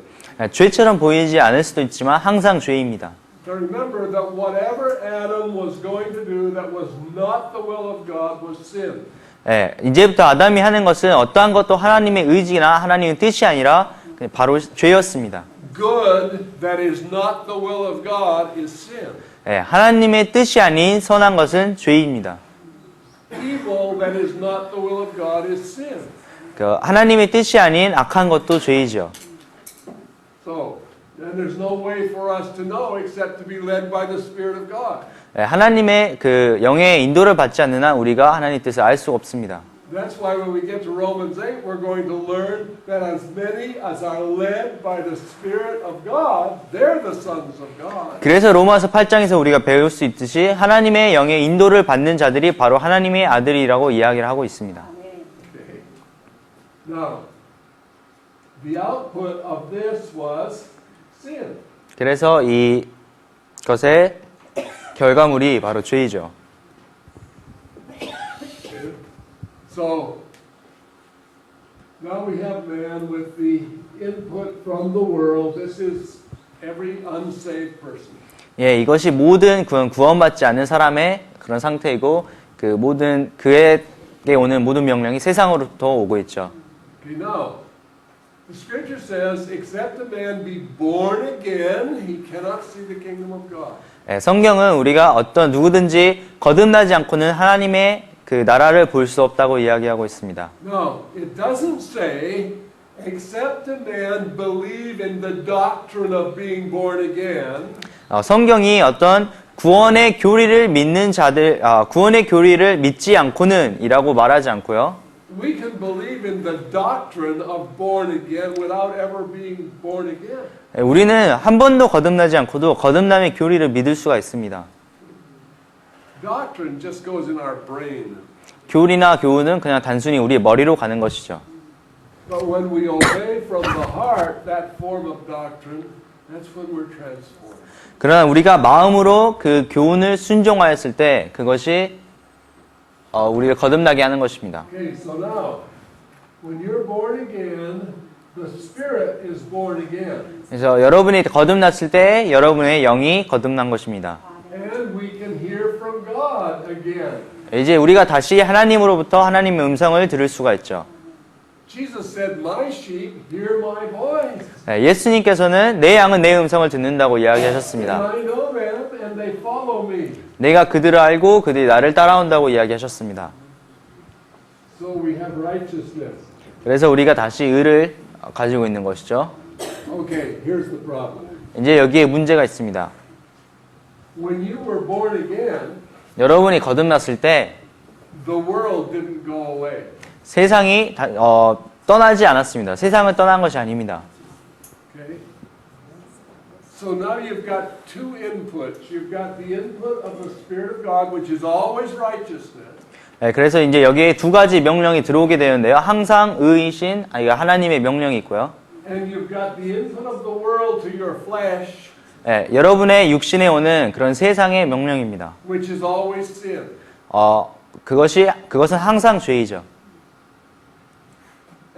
죄처럼 보이지 않을 수도 있지만 항상 죄입니다. So remember that whatever Adam was going to do that was not the will of God was sin. 네, 이제부터 아담이 하는 것은 어떠한 것도 하나님의 의지나 하나님의 뜻이 아니라 바로 죄였습니다. Good that is not the will of God is sin. 네, 하나님의 뜻이 아닌 선한 것은 죄입니다. Evil that is not the will of God is sin. 하나님의 뜻이 아닌 악한 것도 죄이죠. So, then there's no way for us to know except to be led by the Spirit of God. 네, 하나님의 그 영의 인도를 받지 않는 한 우리가 하나님의 뜻을 알 수가 없습니다. That's why when we get to Romans 8, we're going to learn that as many as are led by the Spirit of God, they're the sons of God. 그래서 로마서 8장에서 우리가 배울 수 있듯이 하나님의 영의 인도를 받는 자들이 바로 하나님의 아들이라고 이야기를 하고 있습니다. Okay. Now, the output of this was sin. 그래서 이 것의 결과물이 바로 죄이죠. So now we have man with the input from the world. This is every unsaved person. 예, 이것이 모든 구원받지 않은 사람의 그런 상태이고 그 모든 그에게 오는 모든 명령이 세상으로부터 오고 있죠. Okay, now the scripture says, except a man be born again, he cannot see the kingdom of God. 예, 성경은 우리가 어떤 누구든지 거듭나지 않고는 하나님의 그 나라를 볼 수 없다고 이야기하고 있습니다. No, it doesn't say, except a man believe in the doctrine of being born again. 성경이 어떤 구원의 교리를 믿는 자들, 구원의 교리를 믿지 않고는이라고 말하지 않고요. We can believe in the doctrine of born again without ever being born again. 우리는 한 번도 거듭나지 않고도 거듭남의 교리를 믿을 수가 있습니다. Doctrine just goes in our brain. 교리나 교훈은 그냥 단순히 우리 머리로 가는 것이죠. But when we obey from the heart that form of doctrine, that's when we're transformed. 그러나 우리가 마음으로 그 교훈을 순종하였을 때 그것이 우리를 거듭나게 하는 것입니다. Okay, so now, when you're born again, the Spirit is born again. 그래서 여러분이 거듭났을 때 여러분의 영이 거듭난 것입니다. And we can hear from God again. 이제 우리가 다시 하나님으로부터 하나님의 음성을 들을 수가 있죠. Jesus said, My sheep hear my voice. 예수님께서는 내 양은 내 음성을 듣는다고 And 이야기하셨습니다. I know them, and they follow me. 내가 그들을 알고 그들이 나를 따라온다고 이야기하셨습니다. So we have righteousness. 그래서 우리가 다시 의를 가지고 있는 것이죠. Okay, here's the problem. 이제 여기에 문제가 있습니다. When you were born again, 여러분이 거듭났을 때 the world didn't go away. 세상이 떠나지 않았습니다. 세상은 떠난 것이 아닙니다. Okay? So now you've got two inputs. You've got the input of the Spirit of God, which is always righteousness. 그래서 이제 여기에 두 가지 명령이 들어오게 되는데요. 항상 의이신 하나님의 명령이 있고요. And you've got the input of the world to your flesh, 여러분의 육신에 오는 그런 세상의 명령입니다. which is always sin. 그것은 항상 죄이죠.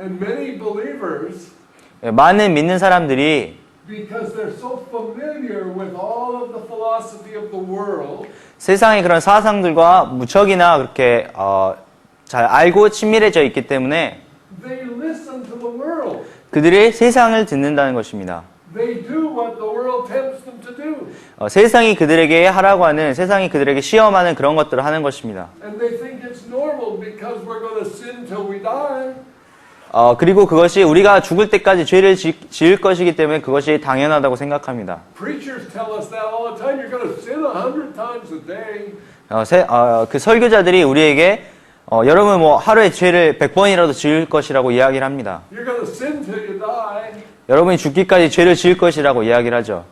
And many believers, 많은 믿는 사람들이 because they're so familiar with all of the philosophy of the world, 세상의 그런 사상들과 무척이나 그렇게 잘 알고 친밀해져 있기 때문에 they listen to the world. 그들이 세상을 듣는다는 것입니다. They do what the world tempts them to do. 세상이 그들에게 하라고 하는, 세상이 그들에게 시험하는 그런 것들을 하는 것입니다. And they think it's normal because we're going to sin till we die. 그리고 그것이 우리가 죽을 때까지 죄를 지을 것이기 때문에 그것이 당연하다고 생각합니다. Preachers tell us that all the time. You're going to sin 100 times a day. 그 설교자들이 우리에게 여러분 하루에 죄를 100번이라도 지을 것이라고 이야기를 합니다. You're going to sin till you die. 여러분이 죽기까지 죄를 지을 것이라고 이야기를 하죠.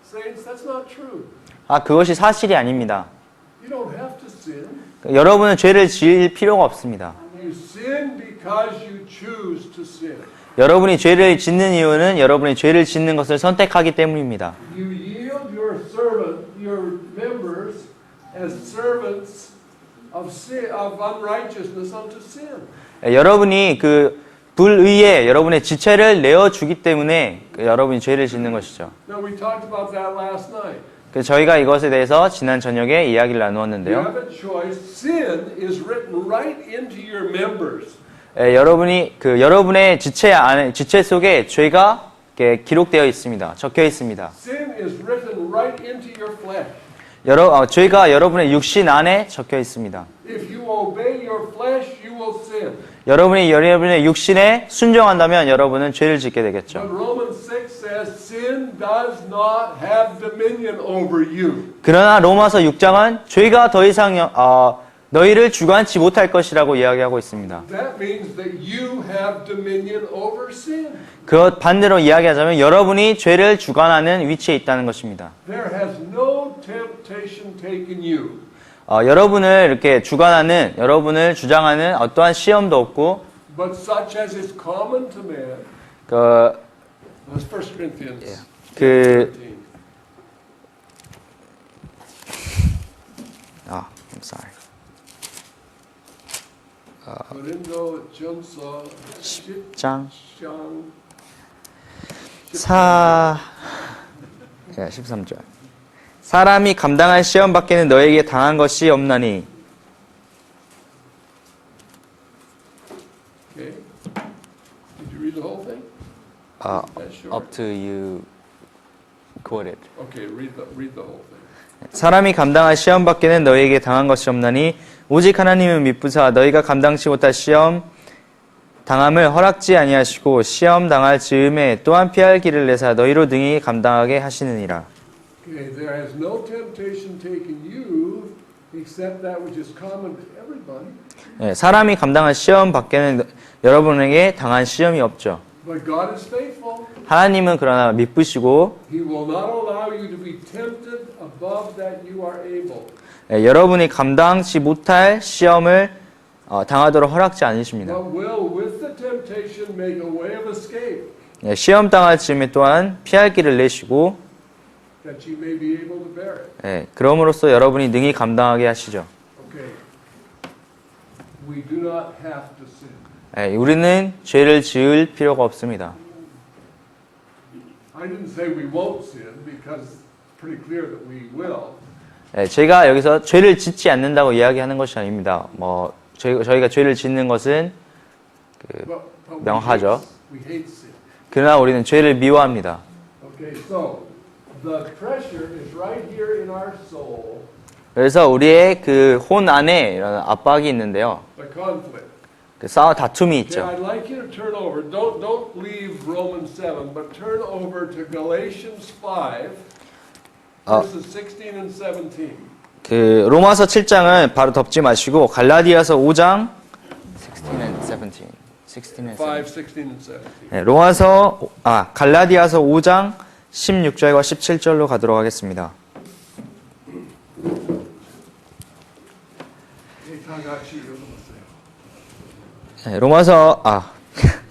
Saints, that's not true. 그것이 사실이 아닙니다. You don't have to sin. 여러분은 죄를 지을 필요가 없습니다. You sin because you choose to sin. 여러분이 죄를 짓는 이유는 여러분이 죄를 짓는 것을 선택하기 때문입니다. You yield your members as servants of sin, of unrighteousness unto sin. 여러분이 그 불의에 여러분의 지체를 내어주기 때문에 여러분이 죄를 짓는 것이죠. Now we talked about that last night. 저희가 이것에 대해서 지난 저녁에 이야기를 You 나누었는데요. have a choice. Sin is written right into your members. 여러분이 여러분의 지체 속에 죄가 이렇게 기록되어 있습니다. 적혀 있습니다. Sin is written right into your flesh. 죄가 여러분의 육신 안에 적혀 있습니다. If you obey your flesh, you will sin. 여러분이 여러분의 육신에 순종한다면 여러분은 죄를 짓게 되겠죠. But Romans 6 says sin does not have dominion over you. 그러나 로마서 6장은 죄가 더 이상 너희를 주관치 못할 것이라고 이야기하고 있습니다. That means that you have dominion over sin. 그 반대로 이야기하자면 여러분이 죄를 주관하는 위치에 있다는 것입니다. There has no temptation taken you. 여러분을 이렇게 주관하는, 여러분을 주장하는 어떠한 시험도 없고, But such as is common to man. That's 1 Corinthians 13. I'm sorry. 고린도전서 10장 10장 13절. 사람이 감당할 시험 밖에는 너에게 당한 것이 없나니. Okay. Did you read the whole thing? That's short. Up to you quoted. Okay, read the whole thing. 사람이 감당할 시험 밖에는 너희에게 당한 것이 없나니 오직 하나님은 미쁘사 너희가 감당치 못할 시험 당함을 허락지 아니하시고 시험 당할 즈음에 또한 피할 길을 내사 너희로 능히 감당하게 하시느니라. Okay, there has no temptation taken you except that which is common to everybody. 사람이 감당할 시험 밖에는 여러분에게 당한 시험이 없죠. But God is faithful. 하나님은 그러나 미쁘시고 He will not allow you to be tempted above that you are able. 여러분이 감당치 못할 시험을 당하도록 허락지 않으십니다. But will with the temptation make a way of escape 시험 당할 즈음에 또한 피할 길을 내시고 that you may be able to bear it. 그럼으로써 여러분이 능히 감당하게 하시죠. Okay. We do not have to sin. 우리는 죄를 지을 필요가 없습니다. I didn't say we won't sin because it's pretty clear that we will. 제가 여기서 죄를 짓지 않는다고 이야기하는 것이 아닙니다. 저희가 죄를 짓는 것은 But 명하죠. we hate sin. 그러나 우리는 죄를 미워합니다. Okay, so the pressure is right here in our soul, 그래서 우리의 그 혼 안에 이런 압박이 있는데요. the conflict. 다툼이 Okay, 있죠. I'd like you to turn over. Don't leave Romans 7, but turn over to Galatians 5, verses 16 and 17. 로마서 7장은 바로 덮지 마시고 갈라디아서 5장 16 and 17. 16 and 5, 17. 16 and 17. 갈라디아서 5장 16절과 17절로 가도록 하겠습니다. 다 같이 읽어보세요.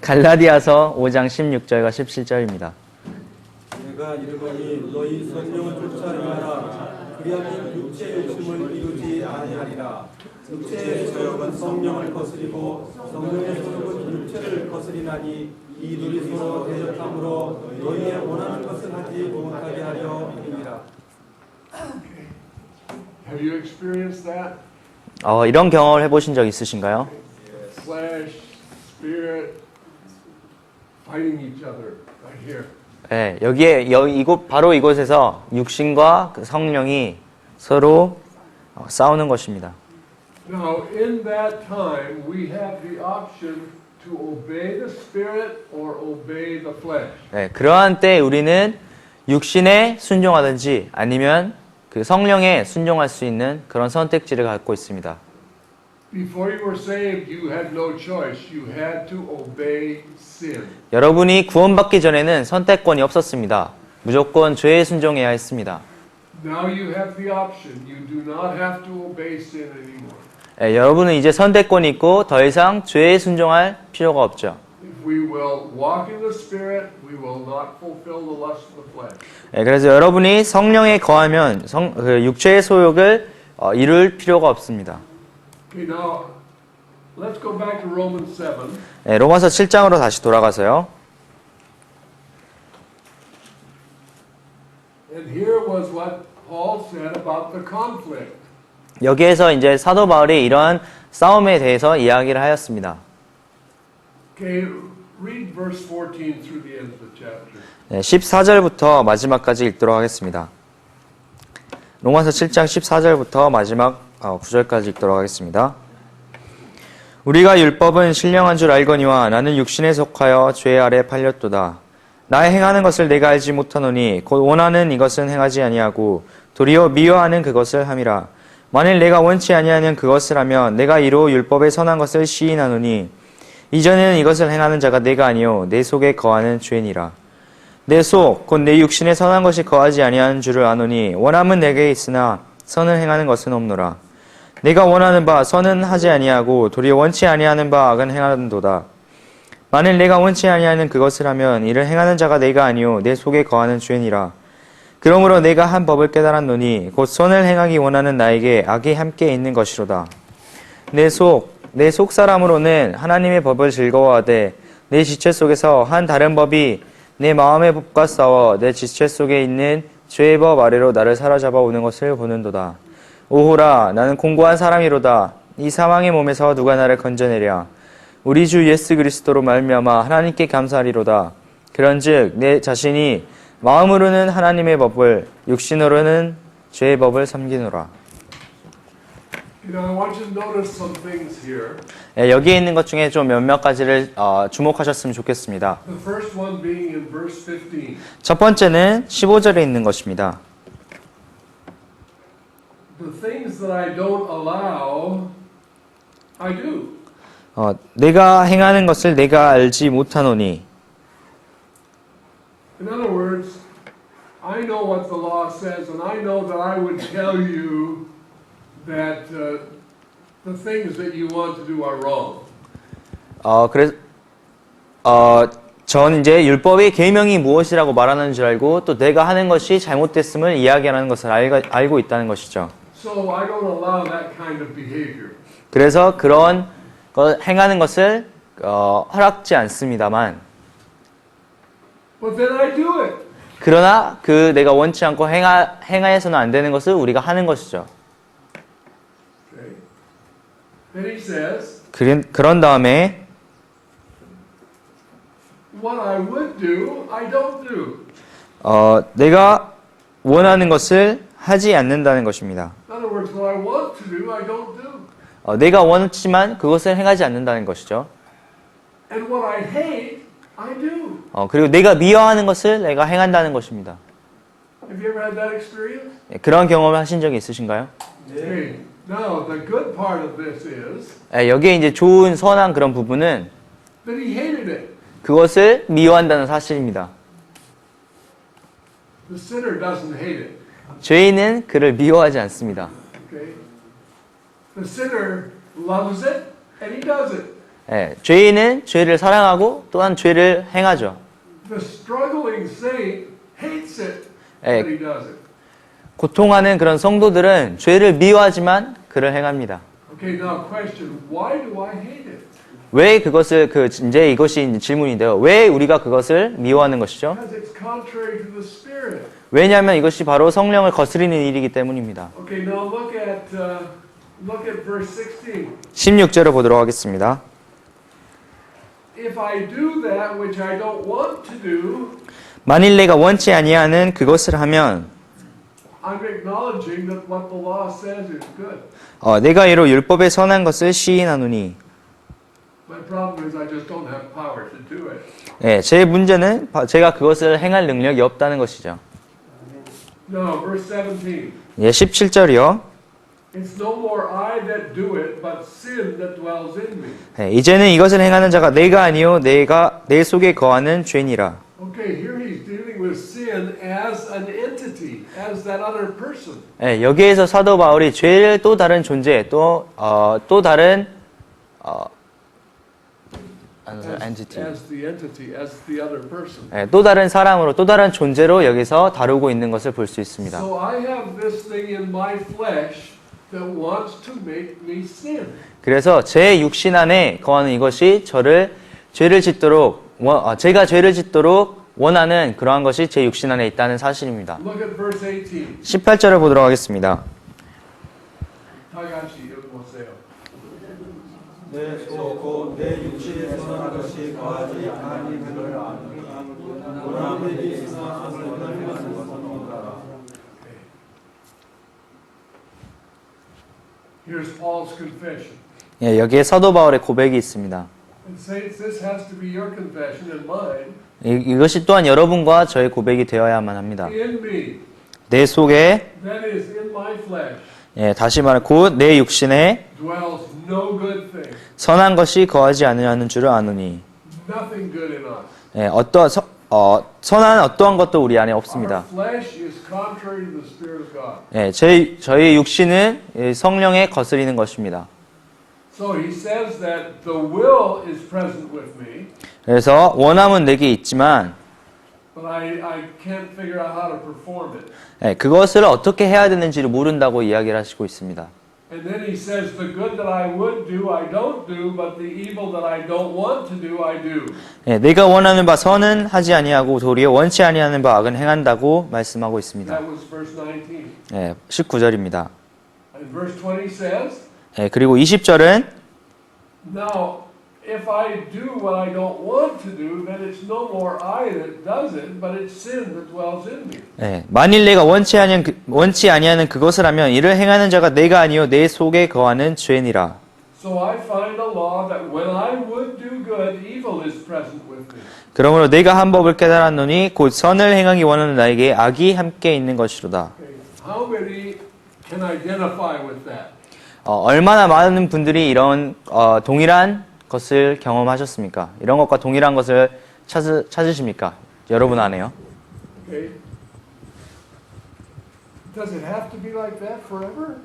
갈라디아서 5장 16절과 17절입니다. 내가 이르거니 너희 성령을 쫓아 행하라. 그리하면 육체의 욕심을 이루지 아니하리라. 육체의 소욕은 성령을 거스리고 성령의 소욕은 육체를 거스리나니 이 둘이 서로 대적함으로 너희의 원하는 것을 하지 못하게 하려 함이라. Have you experienced that? 이런 경험을 해보신 적 있으신가요? Flesh, spirit, fighting each other right here. 바로 이곳에서 육신과 그 성령이 서로 싸우는 것입니다. Now, in that time, we have the option to obey the spirit or obey the flesh. 그러한 때 우리는 육신에 순종하든지 아니면 그 성령에 순종할 수 있는 그런 선택지를 갖고 있습니다. Before you were saved, you had no choice. You had to obey sin. 여러분이 구원받기 전에는 선택권이 없었습니다. 무조건 죄에 순종해야 했습니다. Now you have the option. You do not have to obey sin anymore. 여러분은 이제 선택권이 있고 더 이상 죄에 순종할 필요가 없죠. If we will walk in the Spirit, we will not fulfill the lust of the flesh. 그래서 여러분이 성령에 거하면 육체의 소욕을 이룰 필요가 없습니다. Okay, now let's go back to Romans 7. 로마서 7장으로 다시 돌아가서요. And here was what Paul said about the conflict. 여기에서 이제 사도 바울이 이러한 싸움에 대해서 이야기를 하였습니다. Okay, read verse 14 through the end of the chapter. 14절부터 마지막까지 읽도록 하겠습니다. 로마서 7장 14절부터 마지막 9절까지 읽도록 하겠습니다. 우리가 율법은 신령한 줄 알거니와 나는 육신에 속하여 죄 아래 팔렸도다. 나의 행하는 것을 내가 알지 못하노니 곧 원하는 이것은 행하지 아니하고 도리어 미워하는 그것을 함이라. 만일 내가 원치 아니하는 그것을 하면 내가 이로 율법의 선한 것을 시인하노니 이전에는 이것을 행하는 자가 내가 아니요 내 속에 거하는 죄니라. 내 속 곧 내 육신에 선한 것이 거하지 아니하는 줄을 아노니 원함은 내게 있으나 선을 행하는 것은 없노라. 내가 원하는 바 선은 하지 아니하고 도리어 원치 아니하는 바 악은 행하는도다. 만일 내가 원치 아니하는 그것을 하면 이를 행하는 자가 내가 아니요 내 속에 거하는 죄니라. 그러므로 내가 한 법을 깨달았노니 곧 선을 행하기 원하는 나에게 악이 함께 있는 것이로다. 내 속 내 속사람으로는 하나님의 법을 즐거워하되 내 지체 속에서 한 다른 법이 내 마음의 법과 싸워 내 지체 속에 있는 죄의 법 아래로 나를 사로잡아 오는 것을 보는도다. 오호라 나는 공고한 사람이로다. 이 사망의 몸에서 누가 나를 건져내랴. 우리 주 예수 그리스도로 말미암아 하나님께 감사하리로다. 그런즉 내 자신이 마음으로는 하나님의 법을 육신으로는 죄의 법을 섬기노라. You know, I want you to notice some things here. 여기에 있는 것 중에 좀 몇몇 가지를 주목하셨으면 좋겠습니다. The first one being in verse 15. 첫 번째는 15절에 있는 것입니다. The things that I don't allow, I do. 내가 행하는 것을 내가 알지 못하노니. In other words, I know what the law says, and I know that I would tell you that the things that you want to do are wrong. 전 이제 율법의 계명이 무엇이라고 말하는 줄 알고 또 내가 하는 것이 잘못됐음을 이야기하는 것을 알고 있다는 것이죠. So I don't allow that kind of behavior. 그래서 그런 걸 행하는 것을 허락지 않습니다만, But then I do it. 그러나 그 내가 원치 않고 행하여서는 안 되는 것을 우리가 하는 것이죠. Okay. Then he says, 그런 다음에 what I would do, I don't do. 내가 원하는 것을 하지 않는다는 것입니다. In other words, what I want to do, I don't do. 내가 원했지만 그것을 행하지 않는다는 것이죠. And what I hate, I do. 그리고 내가 미워하는 것을 내가 행한다는 것입니다. Have you ever had that experience? 그런 경험을 하신 적이 있으신가요? Okay. Now, the good part of this is 여기에 이제 좋은 선한 그런 부분은 that he hated it. 그것을 미워한다는 사실입니다. The sinner doesn't hate it. 죄인은 그를 미워하지 않습니다. Okay. The sinner loves it and he does it. 죄인은 죄를 사랑하고 또한 죄를 행하죠. The struggling saint hates it but he does it. 고통하는 그런 성도들은 죄를 미워하지만 그를 행합니다. Okay, now question, why do I hate it? 왜 그것을 이제 이것이 질문인데요. 왜 우리가 그것을 미워하는 것이죠? Because it's contrary to the Spirit. 왜냐하면 이것이 바로 성령을 거스리는 일이기 때문입니다. Okay, now look at verse 16. 16절을 보도록 하겠습니다. If I do that which I don't want to do, 만일 내가 원치 아니하는 그것을 하면 I'm acknowledging that what the law says is good. 내가 이로 율법의 선한 것을 시인하노니. My problem is I just don't have power to do it. 제 문제는 제가 그것을 행할 능력이 없다는 것이죠. No, verse 17. 17절이요. It's no more I that do it, but sin that dwells in me. 이제는 이것을 행하는 자가 내가 아니요 내가 내 속에 거하는 죄니라. Okay, here he's dealing with sin as an entity, as that other person. 여기에서 사도 바울이 죄를 또 다른 존재, 또 다른 entity. As the entity, as the other person. 또 다른 사람으로, 또 다른 존재로 여기서 다루고 있는 것을 볼 수 있습니다. So I have this thing in my flesh that wants to make me sin. 그래서 제 육신 안에 거하는 이것이 저를 죄를 짓도록, 제가 죄를 짓도록 원하는 그러한 것이 제 육신 안에 있다는 사실입니다. Look at verse 18. 18절을 보도록 하겠습니다. 다같이 읽어보세요. 내 속 내 육신에 선한 것이 거하지 아니함을 아노니 원함을 있으나 악을 행하는 것은 없노라. Here's Paul's confession. 여기에 사도 바울의 고백이 있습니다. And saints, this has to be your confession and mine. 이것이 또한 여러분과 저의 고백이 되어야만 합니다. In me, 내 속에, that is in my flesh, 다시 말해 곧 내 육신에 dwells no good thing. 선한 것이 거하지 않으려는 줄을 아노니. Nothing good in us. 선한 어떠한 것도 우리 안에 없습니다. Our flesh is contrary to the Spirit of God. 저희 육신은 성령에 거스리는 것입니다. So he says that the will is present with me, 그래서 원함은 내게 있지만 but I can't figure out how to perform it. 그것을 어떻게 해야 되는지를 모른다고 이야기를 하시고 있습니다. And then he says, the good that I would do, I don't do, but the evil that I don't want to do, I do. 예, 내가 원하는 바 선은 하지 아니하고 도리어 원치 아니하는 바 악은 행한다고 말씀하고 있습니다. That was verse 19. 예, 19절입니다. And verse 20 says, 예, 그리고 20절은 now, if I do what I don't want to do, then it's no more I that does it, but it's sin that dwells in me. 예, 만일 내가 원치 아니하는 그것을 하면 이를 행하는 자가 내가 아니요 내 속에 거하는 죄니라. So I find a law that when I would do good, evil is present with me. 그러므로 내가 한 법을 깨달았노니 곧 선을 행하기 원하는 나에게 악이 함께 있는 것이로다. Okay. How many can identify with that? 얼마나 많은 분들이 이런 동일한 것을 경험하셨습니까? 이런 것과 동일한 것을 찾으십니까? 여러분 안에요? Okay. Does it have to be like that forever?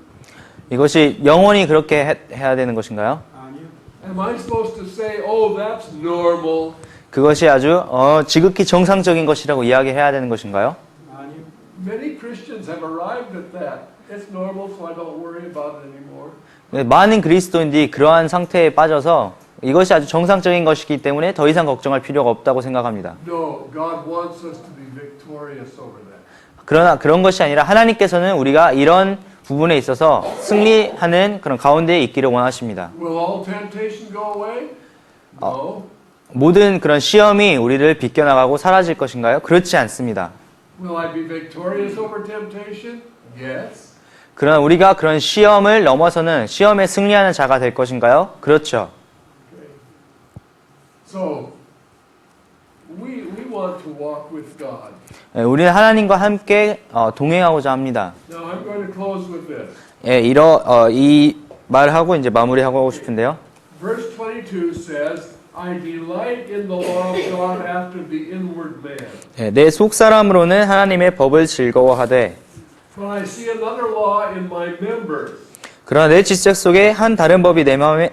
이것이 영원히 그렇게 해야 되는 것인가요? 아니요. Am I supposed to say, oh, that's normal? 그것이 아주 지극히 정상적인 것이라고 이야기해야 되는 것인가요? 아니요. Many Christians have arrived at that. It's normal, so I don't worry about it anymore. 많은 그리스도인들이 그러한 상태에 빠져서 이것이 아주 정상적인 것이기 때문에 더 이상 걱정할 필요가 없다고 생각합니다. No, God wants us to be victorious over that. 그러나 그런 것이 아니라 하나님께서는 우리가 이런 부분에 있어서 승리하는 그런 가운데에 있기를 원하십니다. Will all temptation go away? No. 모든 그런 시험이 우리를 비껴나가고 사라질 것인가요? 그렇지 않습니다. Will I be victorious over temptation? Yes. 그러나 우리가 그런 시험을 넘어서는 시험에 승리하는 자가 될 것인가요? 그렇죠. Okay. So, we want to walk with God. 우리는 하나님과 함께 동행하고자 합니다. Now, I'm going to close with this. 예, 이 말을 하고 이제 마무리하고 싶은데요. Verse 22 says, I delight in the law of God after the inward man. 예, 내 속사람으로는 하나님의 법을 즐거워하되 But I see another law in my members, 그러나 내 지적 속에 한 다른 법이 내 마음에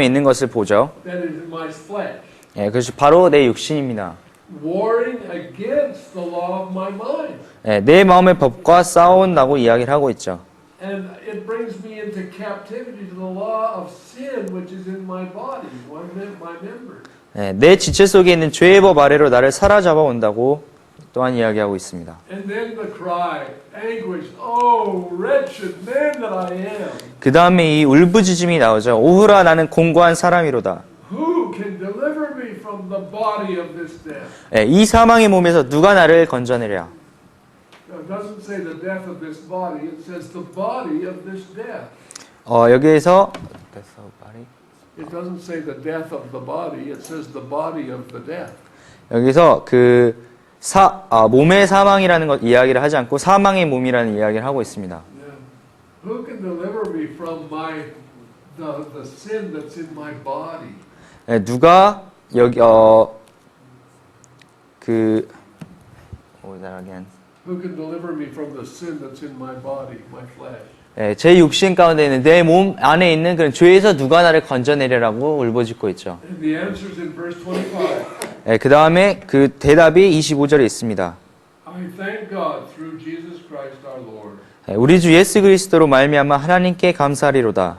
있는 것을 보죠. that is in my flesh, 예, 그것이 바로 내 육신입니다. warring against the law of my mind. 예, 내 마음의 법과 싸운다고 이야기를 하고 있죠. And it brings me into captivity to the law of sin which is in my body, my members. 예, 내 지체 속에 있는 죄의 법 아래로 나를 사로잡아 온다고 또한 이야기하고 있습니다. And then the cry, anguish, oh, wretched man that I am. 그 다음에 이 울부짖음이 나오죠. 오후라 나는 공고한 사람이로다. Who can deliver me from the body of this death? 예, 이 사망의 몸에서 누가 나를 건져내랴. Now, it doesn't say the death of this body, it says the body of this death. 여기에서 It doesn't say the death of the body, it says the body of the death. 여기서 몸의 사망이라는 것 이야기를 하지 않고 사망의 몸이라는 이야기를 하고 있습니다. Yeah. Who can deliver me from the sin that's in my body? 예, 누가 여기 Who can deliver me from the sin that's in my body, my flesh? 예, 제 육신 가운데 있는 내 몸 안에 있는 그런 죄에서 누가 나를 건져내려라고 울부짖고 있죠. And the answer is in verse 25. 예, 그 다음에 그 대답이 25절에 있습니다. I thank God through Jesus Christ our Lord. 예, 우리 주 예수 그리스도로 말미암아 하나님께 감사하리로다.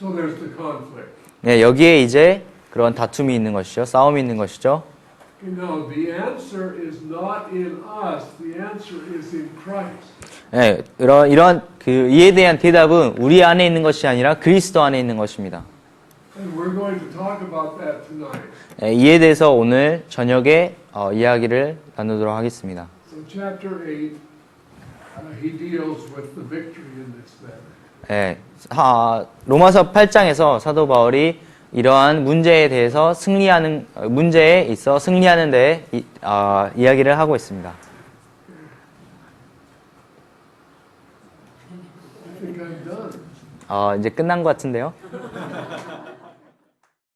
So there's the conflict. 예, 여기에 이제 그런 다툼이 있는 것이죠. 싸움이 있는 것이죠. No, the answer is not in us. The answer is in Christ. 예, 이런 이에 대한 대답은 우리 안에 있는 것이 아니라 그리스도 안에 있는 것입니다. And we're going to talk about that tonight. 예, 이에 대해서 오늘 저녁에 이야기를 나누도록 하겠습니다. So chapter 8, he deals with the victory in this matter. 예, 로마서 8장에서 사도 바울이 이러한 문제에 대해서 문제에 있어 승리하는 데 이야기를 하고 있습니다. I think I'm done. 이제 끝난 것 같은데요.